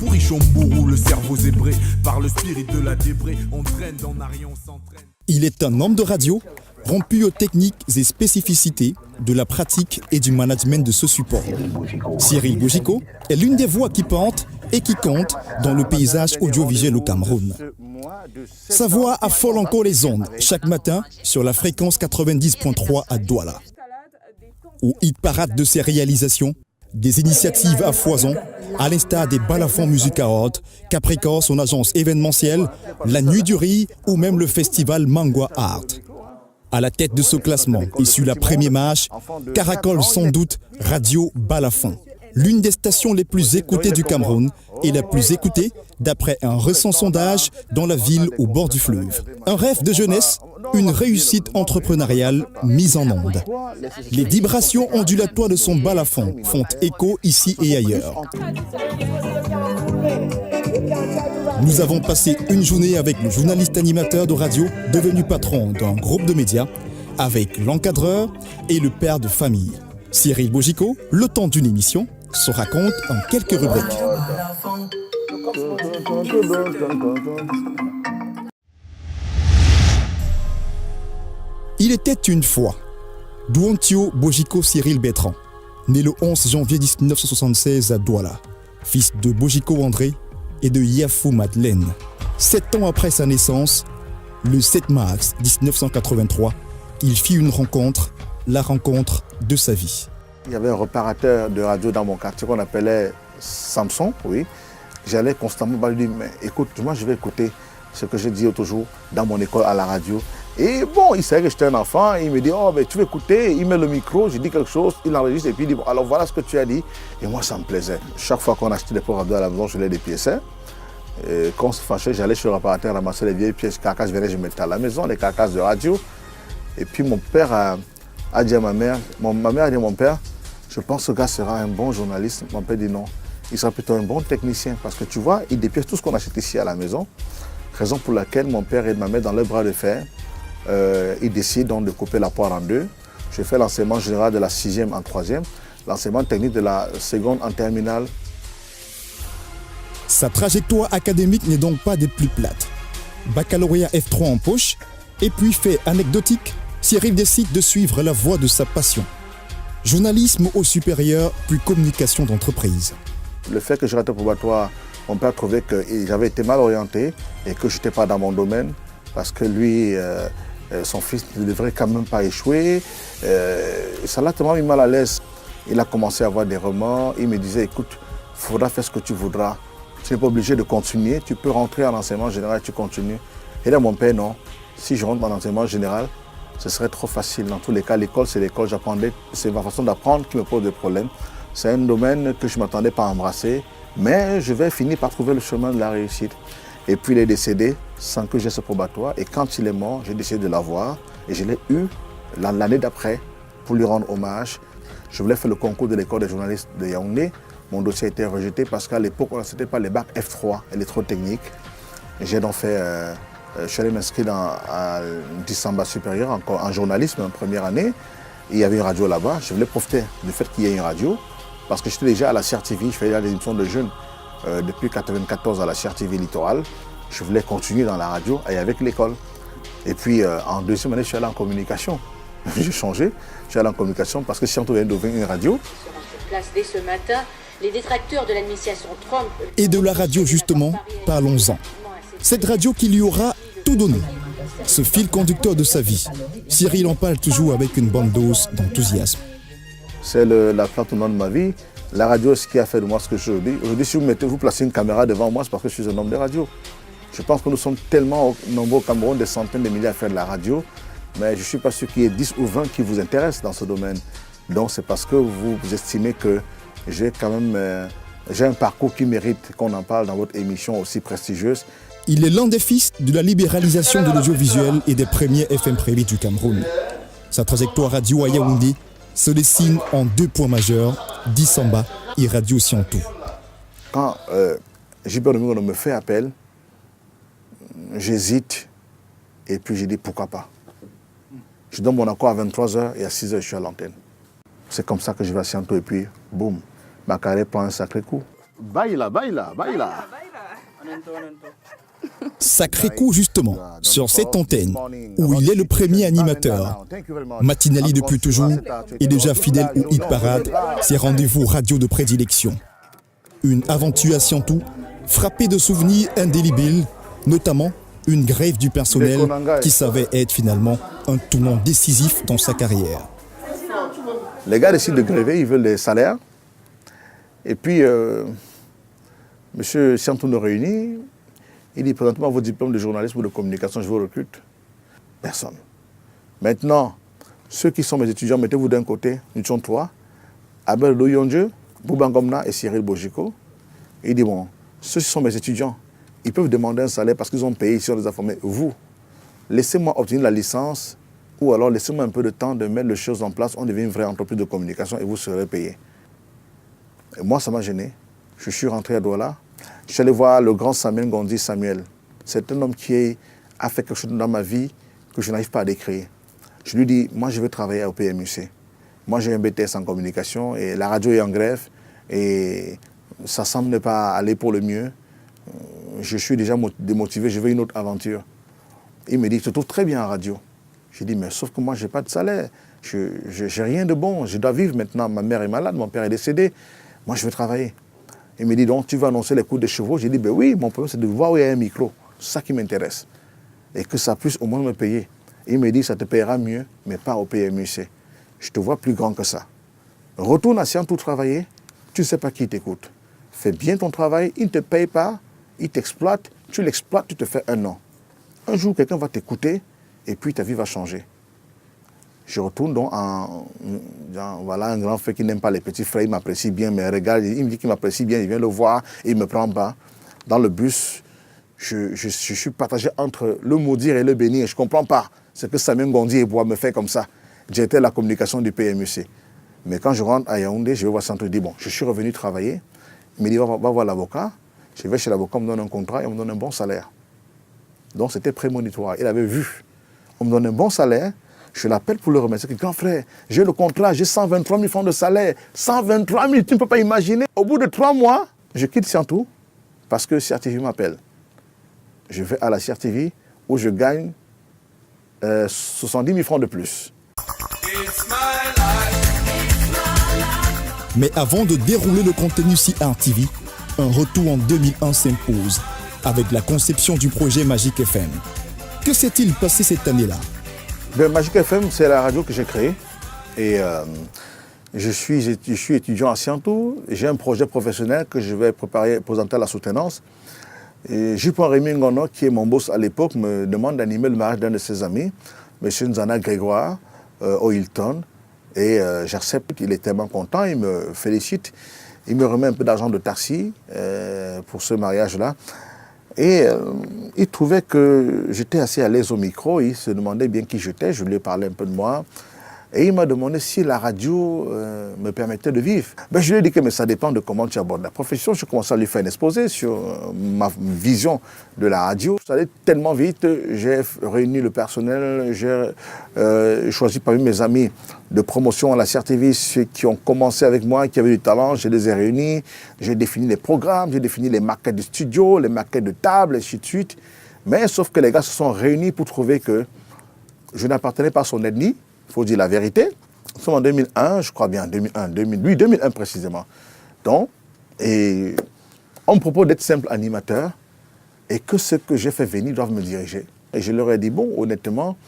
Pour Ichombourou, le cerveau zébré, par le spirit de la débré, on traîne dans Narion, on s'entraîne. Il est un homme de radio rompu aux techniques et spécificités de la pratique et du management de ce support. Cyril Bojiko est l'une des voix qui portent et qui compte dans le paysage audiovisuel au Cameroun. Sa voix affole encore les ondes chaque matin sur la fréquence 90.3 à Douala. Au hit parade de ses réalisations, des initiatives à foison, à l'instar des Balafon Music Awards, Capricorn, son agence événementielle, la Nuit du Riz ou même le festival Mangwa Art. À la tête de ce classement et sur la première marche, caracole sans doute Radio Balafon, l'une des stations les plus écoutées du Cameroun et la plus écoutée d'après un récent sondage dans la ville au bord du fleuve. Un rêve de jeunesse, une réussite entrepreneuriale mise en onde. Les vibrations ondulatoires de son balafon font écho ici et ailleurs. Nous avons passé une journée avec le journaliste animateur de radio devenu patron d'un groupe de médias, avec l'encadreur et le père de famille. Cyril Bojiko, le temps d'une émission, se raconte en quelques rubriques. Il était une fois Douantio Bojiko Cyril Bertrand, né le 11 janvier 1976 à Douala, fils de Bojiko André et de Yafou Madeleine. 7 ans après sa naissance, le 7 mars 1983, il fit une rencontre, la rencontre de sa vie. Il y avait un réparateur de radio dans mon quartier qu'on appelait Samson, oui. J'allais constamment lui dire, mais écoute, moi je vais écouter ce que je dis toujours dans mon école à la radio. Et bon, il savait que j'étais un enfant, il me dit, oh, mais tu veux écouter, il met le micro, je dis quelque chose, il enregistre et puis il dit, bon, alors voilà ce que tu as dit. Et moi, ça me plaisait. Chaque fois qu'on achetait des pots radio à la maison, je les dépiéçais. Et quand on se fâchait, j'allais chez le réparateur ramasser les vieilles pièces carcasses, je mettais à la maison, les carcasses de radio. Et puis mon père a dit à ma mère, ma mère a dit à mon père, je pense que ce gars sera un bon journaliste. Mon père dit non, il sera plutôt un bon technicien parce que tu vois, il dépièce tout ce qu'on achète ici à la maison. Raison pour laquelle mon père aide ma mère dans le bras de fer. Il décide donc de couper la poire en deux. Je fais l'enseignement général de la 6e en 3e, l'enseignement technique de la 2e en terminale. Sa trajectoire académique n'est donc pas des plus plates. Baccalauréat F3 en poche, et puis fait anecdotique, Cyril décide de suivre la voie de sa passion. Journalisme au supérieur, puis communication d'entreprise. Le fait que je rate probatoire, mon père trouvait que j'avais été mal orienté et que je n'étais pas dans mon domaine, parce que lui, son fils ne devrait quand même pas échouer. Ça l'a tellement mis mal à l'aise. Il a commencé à avoir des remords. Il me disait, écoute, il faudra faire ce que tu voudras. Tu n'es pas obligé de continuer, tu peux rentrer en enseignement général et tu continues. Et là, mon père, non. Si je rentre en enseignement général, ce serait trop facile. Dans tous les cas, l'école, c'est l'école. J'apprendais. C'est ma façon d'apprendre qui me pose des problèmes. C'est un domaine que je ne m'attendais pas à embrasser. Mais je vais finir par trouver le chemin de la réussite. Et puis, il est décédé sans que j'ai ce probatoire. Et quand il est mort, j'ai décidé de l'avoir. Et je l'ai eu l'année d'après pour lui rendre hommage. Je voulais faire le concours de l'école des journalistes de Yaoundé. Mon dossier a été rejeté parce qu'à l'époque, on n'acceptait pas les bacs F3, électrotechnique. J'ai donc fait, je suis allé m'inscrire à Dissamba supérieur en journalisme en première année. Il y avait une radio là-bas. Je voulais profiter du fait qu'il y ait une radio parce que j'étais déjà à la CRTV. Je faisais des émissions de jeunes depuis 1994 à la CRTV Littoral. Je voulais continuer dans la radio et avec l'école. Et puis en deuxième année, je suis allé en communication. J'ai changé. Je suis allé en communication parce que si on devait d'ouvrir une radio. Place dès ce matin. Les détracteurs de l'administration Trump... Et de la radio justement, parlons-en. Cette radio qui lui aura tout donné. Ce fil conducteur de sa vie. Cyril en parle toujours avec une bonne dose d'enthousiasme. C'est la plante de ma vie. La radio, ce qui a fait de moi ce que je dis. Aujourd'hui, si vous placez une caméra devant moi, c'est parce que je suis un homme de radio. Je pense que nous sommes tellement nombreux au Cameroun, des centaines de milliers à faire de la radio. Mais je ne suis pas sûr qu'il y ait 10 ou 20 qui vous intéressent dans ce domaine. Donc c'est parce que vous estimez que j'ai quand même un parcours qui mérite qu'on en parle dans votre émission aussi prestigieuse. Il est l'un des fils de la libéralisation de l'audiovisuel et des premiers FM privés du Cameroun. Sa trajectoire radio à Yaoundé se dessine en 2 points majeurs, Dissamba et Radio Siantou. Quand Gilbert Domingo me fait appel, j'hésite et puis je dis pourquoi pas. Je donne mon accord à 23h et à 6h je suis à l'antenne. C'est comme ça que je vais à Siantou et puis boum. Ma carrière prend un sacré coup. Baila, baila, baila. Sacré coup justement, sur cette antenne, où il est le premier animateur. Matinali depuis toujours, et déjà fidèle au hit parade, ses rendez-vous radio de prédilection. Une aventure à Siantou, frappée de souvenirs indélébiles, notamment une grève du personnel qui savait être finalement un tournant décisif dans sa carrière. Les gars décident de gréver, ils veulent des salaires. Et puis, M. Siantou nous réunit. Il dit, présentez-moi vos diplômes de journalisme ou de communication, je vous recrute. Personne. Maintenant, ceux qui sont mes étudiants, mettez-vous d'un côté, nous sommes trois, Abel Loyondieu, Boubangomna et Cyril Bogico. Il dit, bon, ceux qui sont mes étudiants, ils peuvent demander un salaire parce qu'ils ont payé ici, on les a formés. Vous, laissez-moi obtenir la licence ou alors laissez-moi un peu de temps de mettre les choses en place, on devient une vraie entreprise de communication et vous serez payé. Et moi, ça m'a gêné. Je suis rentré à Douala. Je suis allé voir le grand Samuel Gondi Samuel. C'est un homme qui a fait quelque chose dans ma vie que je n'arrive pas à décrire. Je lui dis, moi je veux travailler au PMUC. Moi j'ai un BTS en communication et la radio est en grève et ça semble ne pas aller pour le mieux. Je suis déjà démotivé, je veux une autre aventure. Il me dit, tu te trouves très bien en radio. Je dis, mais sauf que moi je n'ai pas de salaire. Je n'ai rien de bon, je dois vivre maintenant. Ma mère est malade, mon père est décédé. Moi je veux travailler. Il me dit, donc tu vas annoncer les cours des chevaux. J'ai dit, ben oui, mon problème c'est de voir où il y a un micro. C'est ça qui m'intéresse. Et que ça puisse au moins me payer. Il me dit, ça te paiera mieux, mais pas au PMUC. Je te vois plus grand que ça. Retourne à Siantou travailler, tu ne sais pas qui t'écoute. Fais bien ton travail, il ne te paye pas, il t'exploite, tu l'exploites, tu te fais un an. Un jour, quelqu'un va t'écouter et puis ta vie va changer. Je retourne donc voilà un grand frère qui n'aime pas les petits frères, il m'apprécie bien, mais regarde, il me dit qu'il m'apprécie bien, il vient le voir, il me prend bas. Dans le bus, je suis partagé entre le maudire et le bénir, je ne comprends pas ce que Samuel Gondi et Bois me fait comme ça. J'étais à la communication du PMUC. Mais quand je rentre à Yaoundé, je vais voir Santo, je dis, bon, je suis revenu travailler, il me dit, va voir l'avocat, je vais chez l'avocat, on me donne un contrat et on me donne un bon salaire. Donc c'était prémonitoire, il avait vu, on me donne un bon salaire. Je l'appelle pour le remercier. Grand frère, j'ai le contrat, j'ai 123 000 francs de salaire. 123 000, tu ne peux pas imaginer. Au bout de 3 mois, je quitte Siantou parce que CRTV m'appelle. Je vais à la CRTV où je gagne 70 000 francs de plus. Mais avant de dérouler le contenu CRTV, un retour en 2001 s'impose avec la conception du projet Magic FM. Que s'est-il passé cette année-là? Magic FM, c'est la radio que j'ai créée. Et je suis étudiant à Siantou. J'ai un projet professionnel que je vais présenter à la soutenance. Jupon Rémi Ngono, qui est mon boss à l'époque, me demande d'animer le mariage d'un de ses amis, M. Nzana Grégoire, au Hilton. Et j'accepte, il est tellement content, il me félicite. Il me remet un peu d'argent de taxi pour ce mariage-là. Et il trouvait que j'étais assez à l'aise au micro, il se demandait bien qui j'étais, je lui ai parlé un peu de moi. Et il m'a demandé si la radio me permettait de vivre. Je lui ai dit que mais ça dépend de comment tu abordes la profession. Je commençais à lui faire un exposé sur ma vision de la radio. Ça allait tellement vite, j'ai réuni le personnel, j'ai choisi parmi mes amis de promotion à la CRTV, ceux qui ont commencé avec moi, qui avaient du talent, je les ai réunis. J'ai défini les programmes, j'ai défini les maquettes de studio, les maquettes de table, et ainsi de suite. Mais sauf que les gars se sont réunis pour trouver que je n'appartenais pas à son ethnie. Il faut dire la vérité. Nous sommes en 2001, je crois bien, 2001 précisément. Donc, et on me propose d'être simple animateur et que ce que j'ai fait venir doivent me diriger. Et je leur ai dit, bon, honnêtement,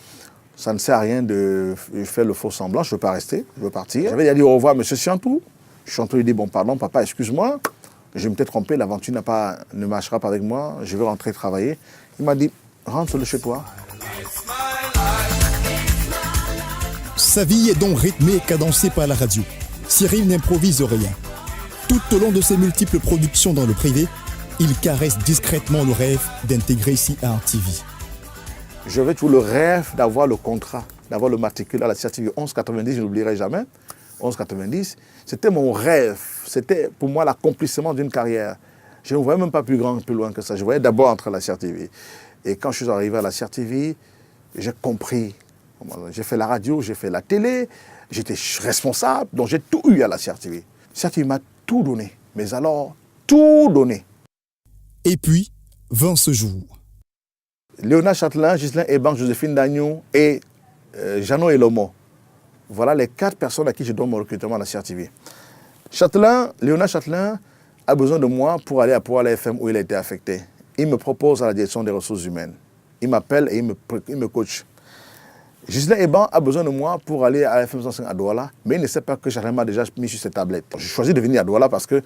ça ne sert à rien de faire le faux semblant, je ne veux pas rester, je veux partir. J'avais dit au revoir à M. Siantou. Siantou lui dit, bon, pardon, papa, excuse-moi, je m'étais trompé, l'aventure ne marchera pas avec moi, je veux rentrer travailler. Il m'a dit, rentre chez toi. Sa vie est donc rythmée et cadencée par la radio. Cyril n'improvise rien. Tout au long de ses multiples productions dans le privé, il caresse discrètement le rêve d'intégrer CRTV. J'avais toujours le rêve d'avoir le contrat, d'avoir le matricule à la CRTV 1190, je n'oublierai jamais. 1190, c'était mon rêve. C'était pour moi l'accomplissement d'une carrière. Je ne voyais même pas plus grand, plus loin que ça. Je voyais d'abord entrer à la CRTV. Et quand je suis arrivé à la CRTV, j'ai compris. J'ai fait la radio, j'ai fait la télé, j'étais responsable, donc j'ai tout eu à la CRTV. CRTV m'a tout donné, mais alors tout donné. Et puis, vint ce jour. Léonard Châtelain, Ghislain Eban, Joséphine Dagnou et Jeannot Elomo. Voilà les 4 personnes à qui je donne mon recrutement à la CRTV. Léonard Châtelain a besoin de moi pour aller à Poil FM où il a été affecté. Il me propose à la direction des ressources humaines. Il m'appelle et il me coach. Ghislain Eban a besoin de moi pour aller à FM 105 à Douala, mais il ne sait pas que Châtelain m'a déjà mis sur ses tablettes. J'ai choisi de venir à Douala parce que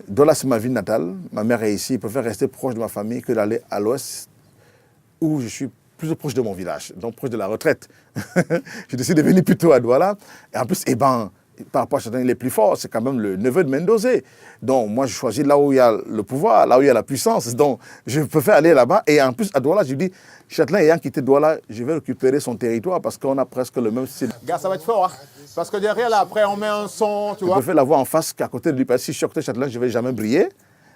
Douala, c'est ma ville natale. Ma mère est ici. Je préfère rester proche de ma famille que d'aller à l'ouest où je suis plus proche de mon village, donc proche de la retraite. J'ai décidé de venir plutôt à Douala. Et en plus, par rapport à Châtelain, il est plus fort. C'est quand même le neveu de Mendozé. Donc, moi, je choisis là où il y a le pouvoir, là où il y a la puissance. Donc, je préfère aller là-bas. Et en plus, à Douala, je dis, Châtelain ayant quitté Douala, je vais récupérer son territoire parce qu'on a presque le même style. Gars, ça va être fort, hein? Parce que derrière, là, après, on met un son, tu vois. Je préfère l'avoir en face qu'à côté de lui. Parce que si je suis à côté de Châtelain, je ne vais jamais briller.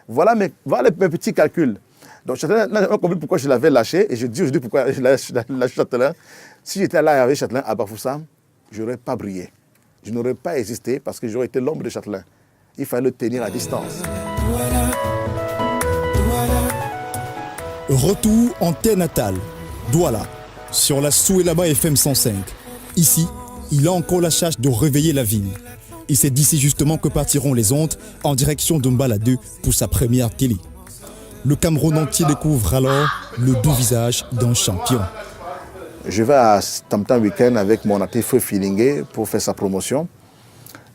Voilà mes petits calculs. Donc, Châtelain n'a jamais compris pourquoi je l'avais lâché. Et je dis aujourd'hui pourquoi je lâche Châtelain. Si j'étais là avec Châtelain à Bafoussam, je n'aurais pas brillé. Je n'aurais pas existé parce que j'aurais été l'ombre de Châtelain. Il fallait le tenir à distance. Retour en terre natale, Douala, sur la Souelaba FM 105. Ici, il a encore la charge de réveiller la ville. Et c'est d'ici justement que partiront les ondes en direction de Mbala 2 pour sa première télé. Le Cameroun entier découvre alors le doux visage d'un champion. Je vais à Tam Tam Weekend avec mon artiste Feu Filingué pour faire sa promotion.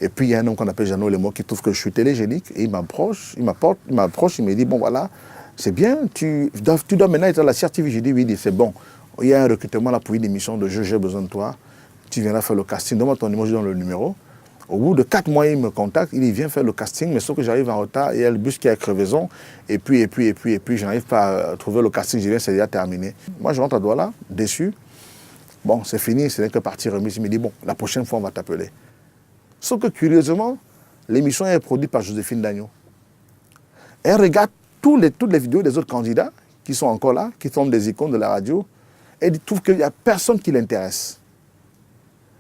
Et puis il y a un homme qu'on appelle Jeannot Elomo qui trouve que je suis télégénique. Et il m'approche, il me dit, bon voilà, c'est bien, tu dois maintenant être à la CRTV. J'ai dit, oui, c'est bon. Il y a un recrutement là pour une émission de jeu, j'ai besoin de toi. Tu viendras faire le casting. Donne-moi ton numéro, je donne le numéro. Au bout de 4 mois, il me contacte, il vient faire le casting, mais sauf que j'arrive en retard, il y a le bus qui a crevaison, et puis, je n'arrive pas à trouver le casting, je viens, c'est déjà terminé. Moi, je rentre à Douala, déçu. Bon, c'est fini, c'est que partie remise. Il me dit, bon, la prochaine fois, on va t'appeler. Sauf que, curieusement, l'émission est produite par Joséphine Dagnou. Elle regarde toutes les vidéos des autres candidats qui sont encore là, qui sont des icônes de la radio, et elle trouve qu'il n'y a personne qui l'intéresse.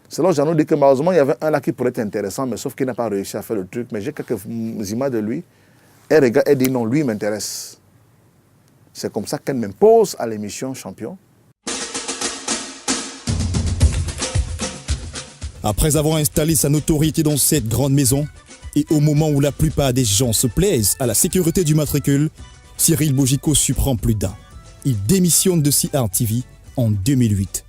C'est là que Jeannot dit que malheureusement, il y avait un là qui pourrait être intéressant, mais sauf qu'il n'a pas réussi à faire le truc. Mais j'ai quelques images de lui. Elle regarde, elle dit non, lui, il m'intéresse. C'est comme ça qu'elle m'impose à l'émission Champion. Après avoir installé sa notoriété dans cette grande maison, et au moment où la plupart des gens se plaisent à la sécurité du matricule, Cyril Bojiko surprend plus d'un. Il démissionne de CRTV en 2008.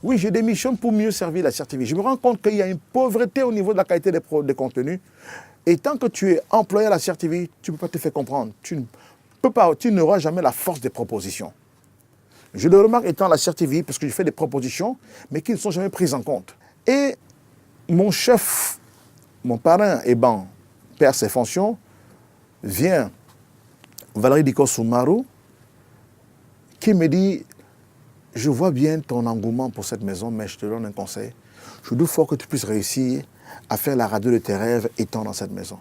Oui, je démissionne pour mieux servir la CRTV. Je me rends compte qu'il y a une pauvreté au niveau de la qualité des contenus. Et tant que tu es employé à la CRTV, tu ne peux pas te faire comprendre. Tu n'auras jamais la force des propositions. Je le remarque étant à la CRTV parce que je fais des propositions, mais qui ne sont jamais prises en compte. Et mon chef, mon parrain Eban, perd ses fonctions, vient Valérie Diko Soumarou, qui me dit: je vois bien ton engouement pour cette maison, mais je te donne un conseil. Je doute fort que tu puisses réussir à faire la radio de tes rêves étant dans cette maison.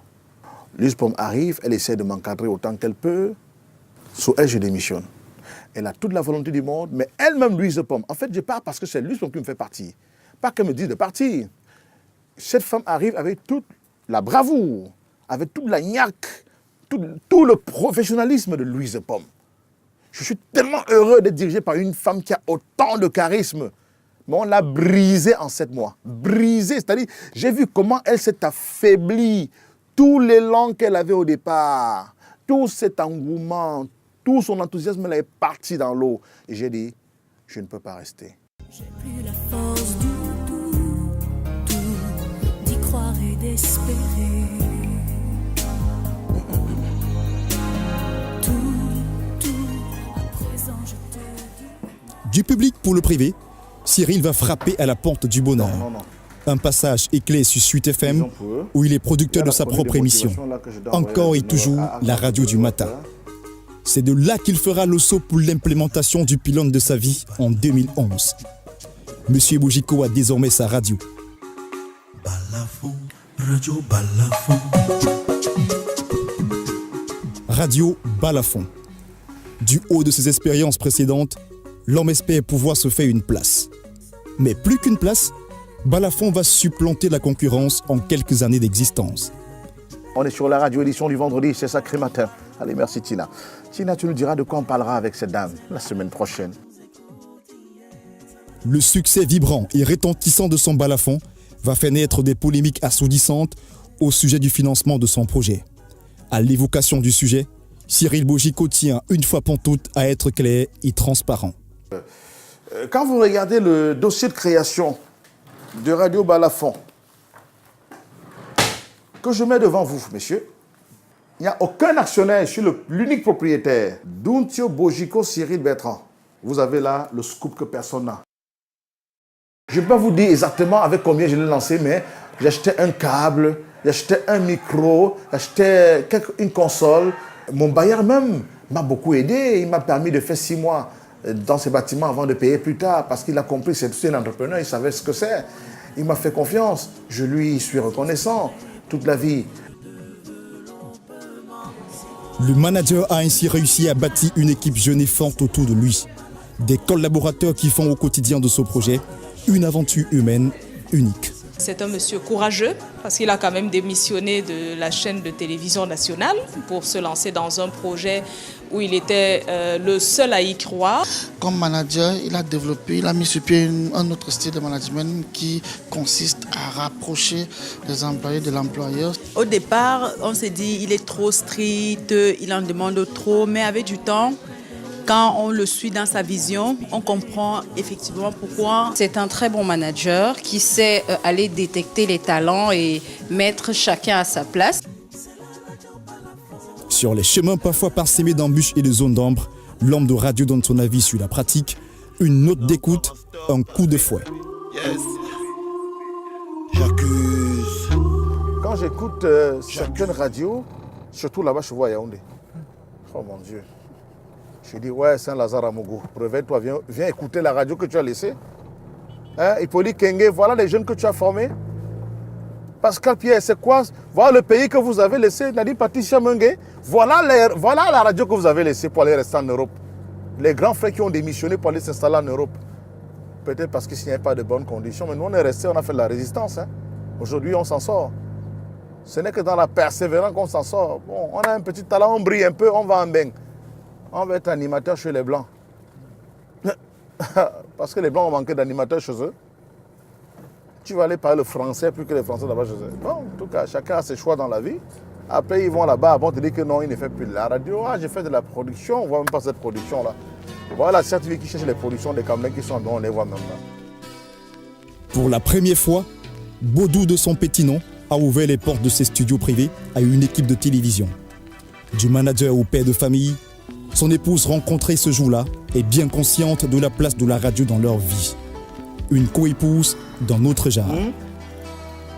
Lise Pomme arrive, elle essaie de m'encadrer autant qu'elle peut. Sous elle, je démissionne. Elle a toute la volonté du monde, mais elle-même, Louise Pomme. En fait, je pars parce que c'est Louise Pomme qui me fait partir. Pas qu'elle me dise de partir. Cette femme arrive avec toute la bravoure, avec toute la niaque, tout le professionnalisme de Louise Pomme. Je suis tellement heureux d'être dirigé par une femme qui a autant de charisme. Mais on l'a brisée en 7 mois. Brisée, c'est-à-dire, j'ai vu comment elle s'est affaiblie. Tout l'élan qu'elle avait au départ, tout cet engouement, tout son enthousiasme, elle est parti dans l'eau. Et j'ai dit, je ne peux pas rester. J'ai plus la force du tout, d'y croire et d'espérer. Du public pour le privé, Cyril va frapper à la porte du bonheur. Non. Un passage éclair sur Suite FM, où il est producteur de sa propre émission. Encore et toujours la radio du matin. C'est de là qu'il fera le saut pour l'implémentation du pylône de sa vie en 2011. Monsieur Bojiko a désormais sa radio. Radio Balafon. Du haut de ses expériences précédentes, l'homme espère pouvoir se faire une place. Mais plus qu'une place, Balafon va supplanter la concurrence en quelques années d'existence. On est sur la radio édition du vendredi, c'est Sacré Matin. Allez, merci Tina. Tina, tu nous diras de quoi on parlera avec cette dame la semaine prochaine. le succès vibrant et retentissant de son balafon va faire naître des polémiques assourdissantes au sujet du financement de son projet. À l'évocation du sujet, Cyril Bogico tient une fois pour toutes à être clair et transparent. Quand vous regardez le dossier de création de Radio Balafon, que je mets devant vous, messieurs, il n'y a aucun actionnaire, je suis l'unique propriétaire. Duntio Bogico Cyril Bertrand. Vous avez là le scoop que personne n'a. Je ne vais pas vous dire exactement avec combien je l'ai lancé, mais j'ai acheté un câble, j'ai acheté un micro, j'ai acheté une console. Mon bailleur même m'a beaucoup aidé. Il m'a permis de faire 6 mois dans ces bâtiments avant de payer plus tard parce qu'il a compris, c'est un entrepreneur, il savait ce que c'est. Il m'a fait confiance. Je lui suis reconnaissant toute la vie. Le manager a ainsi réussi à bâtir une équipe jeune et forte autour de lui. Des collaborateurs qui font au quotidien de ce projet une aventure humaine unique. C'est un monsieur courageux parce qu'il a quand même démissionné de la chaîne de télévision nationale pour se lancer dans un projet où il était le seul à y croire. Comme manager, il a mis sur pied un autre style de management qui consiste à rapprocher les employés de l'employeur. Au départ, on s'est dit il est trop strict, il en demande trop, mais avec du temps, quand on le suit dans sa vision, on comprend effectivement pourquoi. C'est un très bon manager qui sait aller détecter les talents et mettre chacun à sa place. Sur les chemins parfois parsemés d'embûches et de zones d'ombre, l'homme de radio donne son avis sur la pratique, une note d'écoute, un coup de fouet. Yes. J'accuse. Quand j'écoute certaines radios, surtout là-bas, je vois à Yaoundé. Oh mon Dieu. Je dis, ouais, Saint-Lazare à Mogo, réveille-toi, viens écouter la radio que tu as laissée. Hein, Hippolyte Kenge, voilà les jeunes que tu as formés. Pascal Pierre, c'est quoi? Voilà le pays que vous avez laissé, Nadine Patricia Mengue. Voilà la radio que vous avez laissée pour aller rester en Europe. Les grands frères qui ont démissionné pour aller s'installer en Europe. Peut-être parce qu'il n'y avait pas de bonnes conditions, mais nous on est restés, on a fait de la résistance. Hein. Aujourd'hui, on s'en sort. Ce n'est que dans la persévérance qu'on s'en sort. Bon, on a un petit talent, on brille un peu, on va en bain. On va être animateur chez les Blancs. Parce que les Blancs ont manqué d'animateurs chez eux. Tu vas aller parler le français plus que les Français là-bas chez eux. Bon, en tout cas, chacun a ses choix dans la vie. Après, ils vont là-bas, avant de dire que non, ils ne font plus de la radio. Ah, j'ai fait de la production, on ne voit même pas cette production-là. Voilà, certains qui cherchent les productions des Camerounais qui sont dedans, on les voit même là. Pour la première fois, Bodou de son petit nom a ouvert les portes de ses studios privés à une équipe de télévision. Du manager au père de famille, son épouse rencontrée ce jour-là est bien consciente de la place de la radio dans leur vie. Une co-épouse dans notre genre.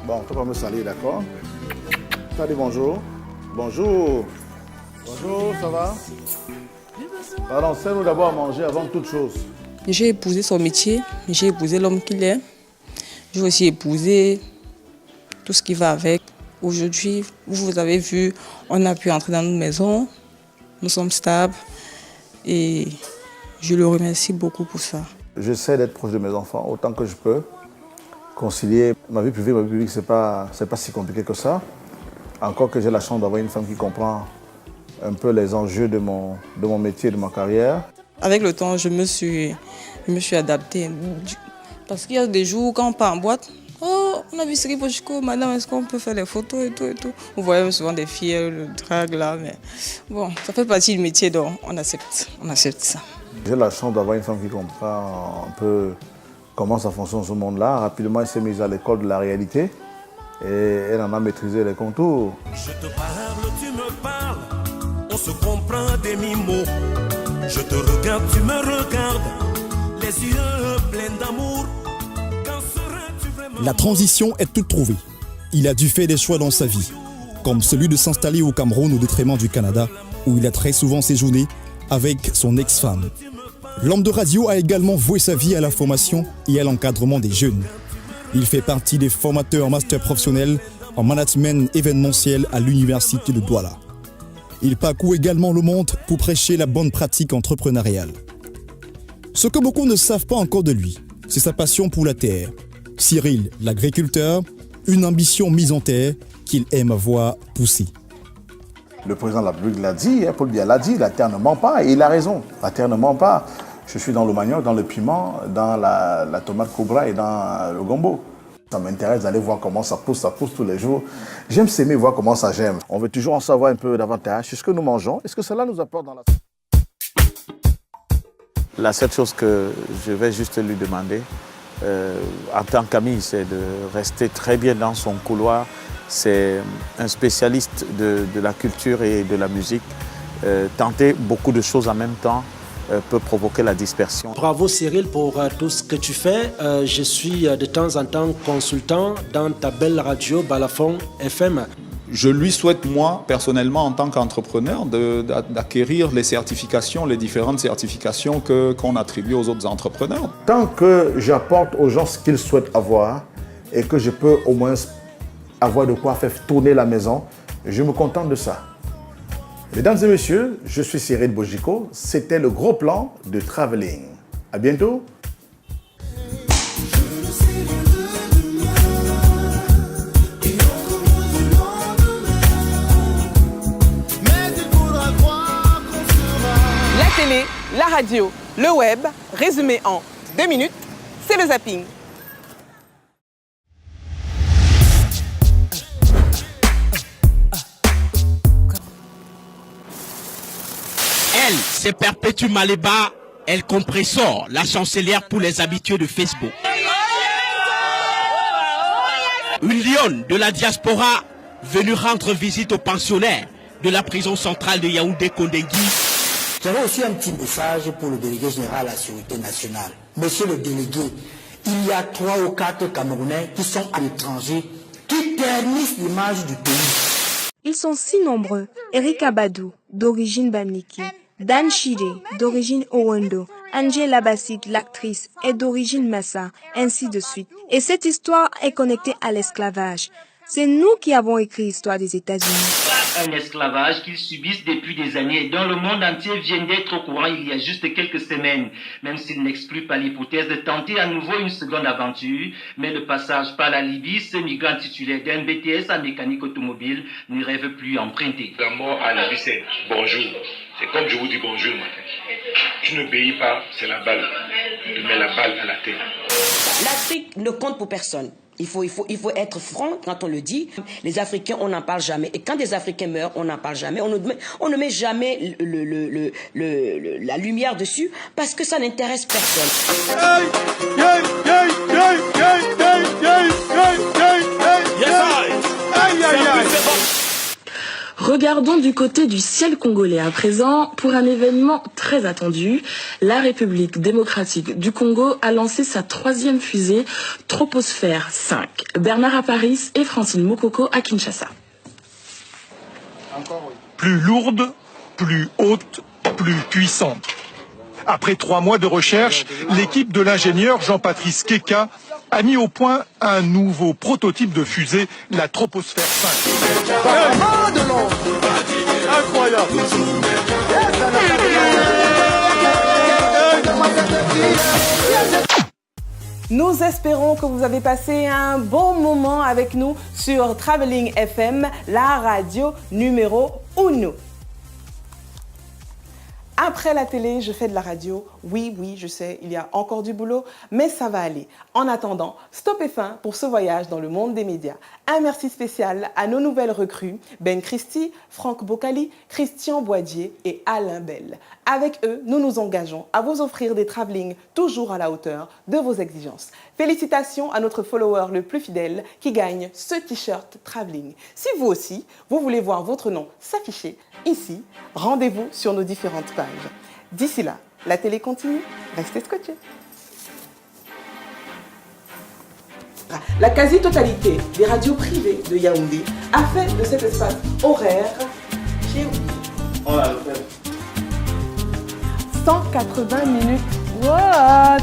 Bon, tu vas me saluer, d'accord? Salut, bonjour. Bonjour. Bonjour, ça va? Pardon, c'est-nous d'abord à manger avant toute chose. J'ai épousé son métier, j'ai épousé l'homme qu'il est. J'ai aussi épousé tout ce qui va avec. Aujourd'hui, vous avez vu, on a pu entrer dans notre maison. Nous sommes stables et je le remercie beaucoup pour ça. J'essaie d'être proche de mes enfants autant que je peux. Concilier ma vie privée et ma vie publique, c'est pas si compliqué que ça. Encore que j'ai la chance d'avoir une femme qui comprend un peu les enjeux de mon métier, de ma carrière. Avec le temps, je me suis adaptée. Parce qu'il y a des jours quand on part en boîte, oh, on a vu Cyril Bogico, madame, est-ce qu'on peut faire des photos et tout et tout. Vous voyez souvent des filles, le drag là, mais bon, ça fait partie du métier, donc on accepte ça. J'ai la chance d'avoir une femme qui comprend un peu comment ça fonctionne ce monde-là. Rapidement, elle s'est mise à l'école de la réalité et elle en a maîtrisé les contours. Je te parle, tu me parles, on se comprend des mi-mots. Je te regarde, tu me regardes, les yeux pleins d'amour. La transition est toute trouvée. Il a dû faire des choix dans sa vie, comme celui de s'installer au Cameroun au détriment du Canada, où il a très souvent séjourné avec son ex-femme. L'homme de radio a également voué sa vie à la formation et à l'encadrement des jeunes. Il fait partie des formateurs en master professionnel en management événementiel à l'université de Douala. Il parcourt également le monde pour prêcher la bonne pratique entrepreneuriale. Ce que beaucoup ne savent pas encore de lui, c'est sa passion pour la terre. Cyril, l'agriculteur, une ambition mise en terre qu'il aime voir pousser. Le président de la République l'a dit, Paul Biya l'a dit, la terre ne ment pas, et il a raison, la terre ne ment pas. Je suis dans le manioc, dans le piment, dans la tomate cobra et dans le gombo. Ça m'intéresse d'aller voir comment ça pousse tous les jours. J'aime s'aimer, voir comment ça germe. On veut toujours en savoir un peu davantage sur ce que nous mangeons. Est-ce que cela nous apporte dans la... La seule chose que je vais juste lui demander, en tant qu'ami, c'est de rester très bien dans son couloir. C'est un spécialiste de la culture et de la musique. Tenter beaucoup de choses en même temps peut provoquer la dispersion. Bravo Cyril pour tout ce que tu fais. Je suis de temps en temps consultant dans ta belle radio Balafon FM. Je lui souhaite, moi, personnellement, en tant qu'entrepreneur, d'acquérir les certifications, les différentes certifications qu'on attribue aux autres entrepreneurs. Tant que j'apporte aux gens ce qu'ils souhaitent avoir et que je peux au moins avoir de quoi faire tourner la maison, je me contente de ça. Mesdames et messieurs, je suis Cyril Bogico. C'était le gros plan de Traveling. À bientôt. La télé, la radio, le web, résumé en 2 minutes, c'est le zapping. Elle, c'est Perpétue Maléba, El Compressor, la chancelière pour les habitués de Facebook. Une lionne de la diaspora venue rendre visite aux pensionnaires de la prison centrale de Yaoundé-Kondengui. J'avais aussi un petit message pour le délégué général à la sécurité nationale. Monsieur le délégué, il y a 3 ou 4 Camerounais qui sont à l'étranger, qui ternissent l'image du pays. Ils sont si nombreux. Eric Abadou, d'origine Bamniki. Dan Chide, d'origine Owendo. Angela Bassik, l'actrice, est d'origine Massa, ainsi de suite. Et cette histoire est connectée à l'esclavage. C'est nous qui avons écrit l'histoire des États-Unis. Un esclavage qu'ils subissent depuis des années, dont le monde entier vient d'être au courant il y a juste quelques semaines, même s'il n'exclut pas l'hypothèse de tenter à nouveau une seconde aventure, mais le passage par la Libye, ce migrant titulaire d'un BTS en mécanique automobile ne rêve plus emprunter. La mort à la vie, c'est bonjour. C'est comme je vous dis bonjour le matin. Tu n'obéis pas, c'est la balle. Tu mets la balle à la tête. L'Afrique ne compte pour personne. Il faut être franc quand on le dit. Les Africains, on n'en parle jamais. Et quand des Africains meurent, on n'en parle jamais. On ne met jamais la lumière dessus parce que ça n'intéresse personne. Regardons du côté du ciel congolais à présent pour un événement très attendu. La République démocratique du Congo a lancé sa 3e fusée Troposphère 5. Bernard à Paris et Francine Mokoko à Kinshasa. Plus lourde, plus haute, plus puissante. Après 3 mois de recherche, l'équipe de l'ingénieur Jean-Patrice Keka a mis au point un nouveau prototype de fusée, la Troposphère 5. Incroyable. Nous espérons que vous avez passé un bon moment avec nous sur Traveling FM, la radio numéro 1. Après la télé, je fais de la radio. Oui, je sais, il y a encore du boulot, mais ça va aller. En attendant, stop et fin pour ce voyage dans le monde des médias. Un merci spécial à nos nouvelles recrues, Ben Christie, Franck Bocali, Christian Boadier et Alain Bell. Avec eux, nous nous engageons à vous offrir des travelling toujours à la hauteur de vos exigences. Félicitations à notre follower le plus fidèle qui gagne ce t-shirt travelling. Si vous aussi, vous voulez voir votre nom s'afficher ici, rendez-vous sur nos différentes pages. D'ici là, la télé continue, restez scotchés. La quasi-totalité des radios privées de Yaoundé a fait de cet espace horaire chez vous. On a fait 180 minutes. What?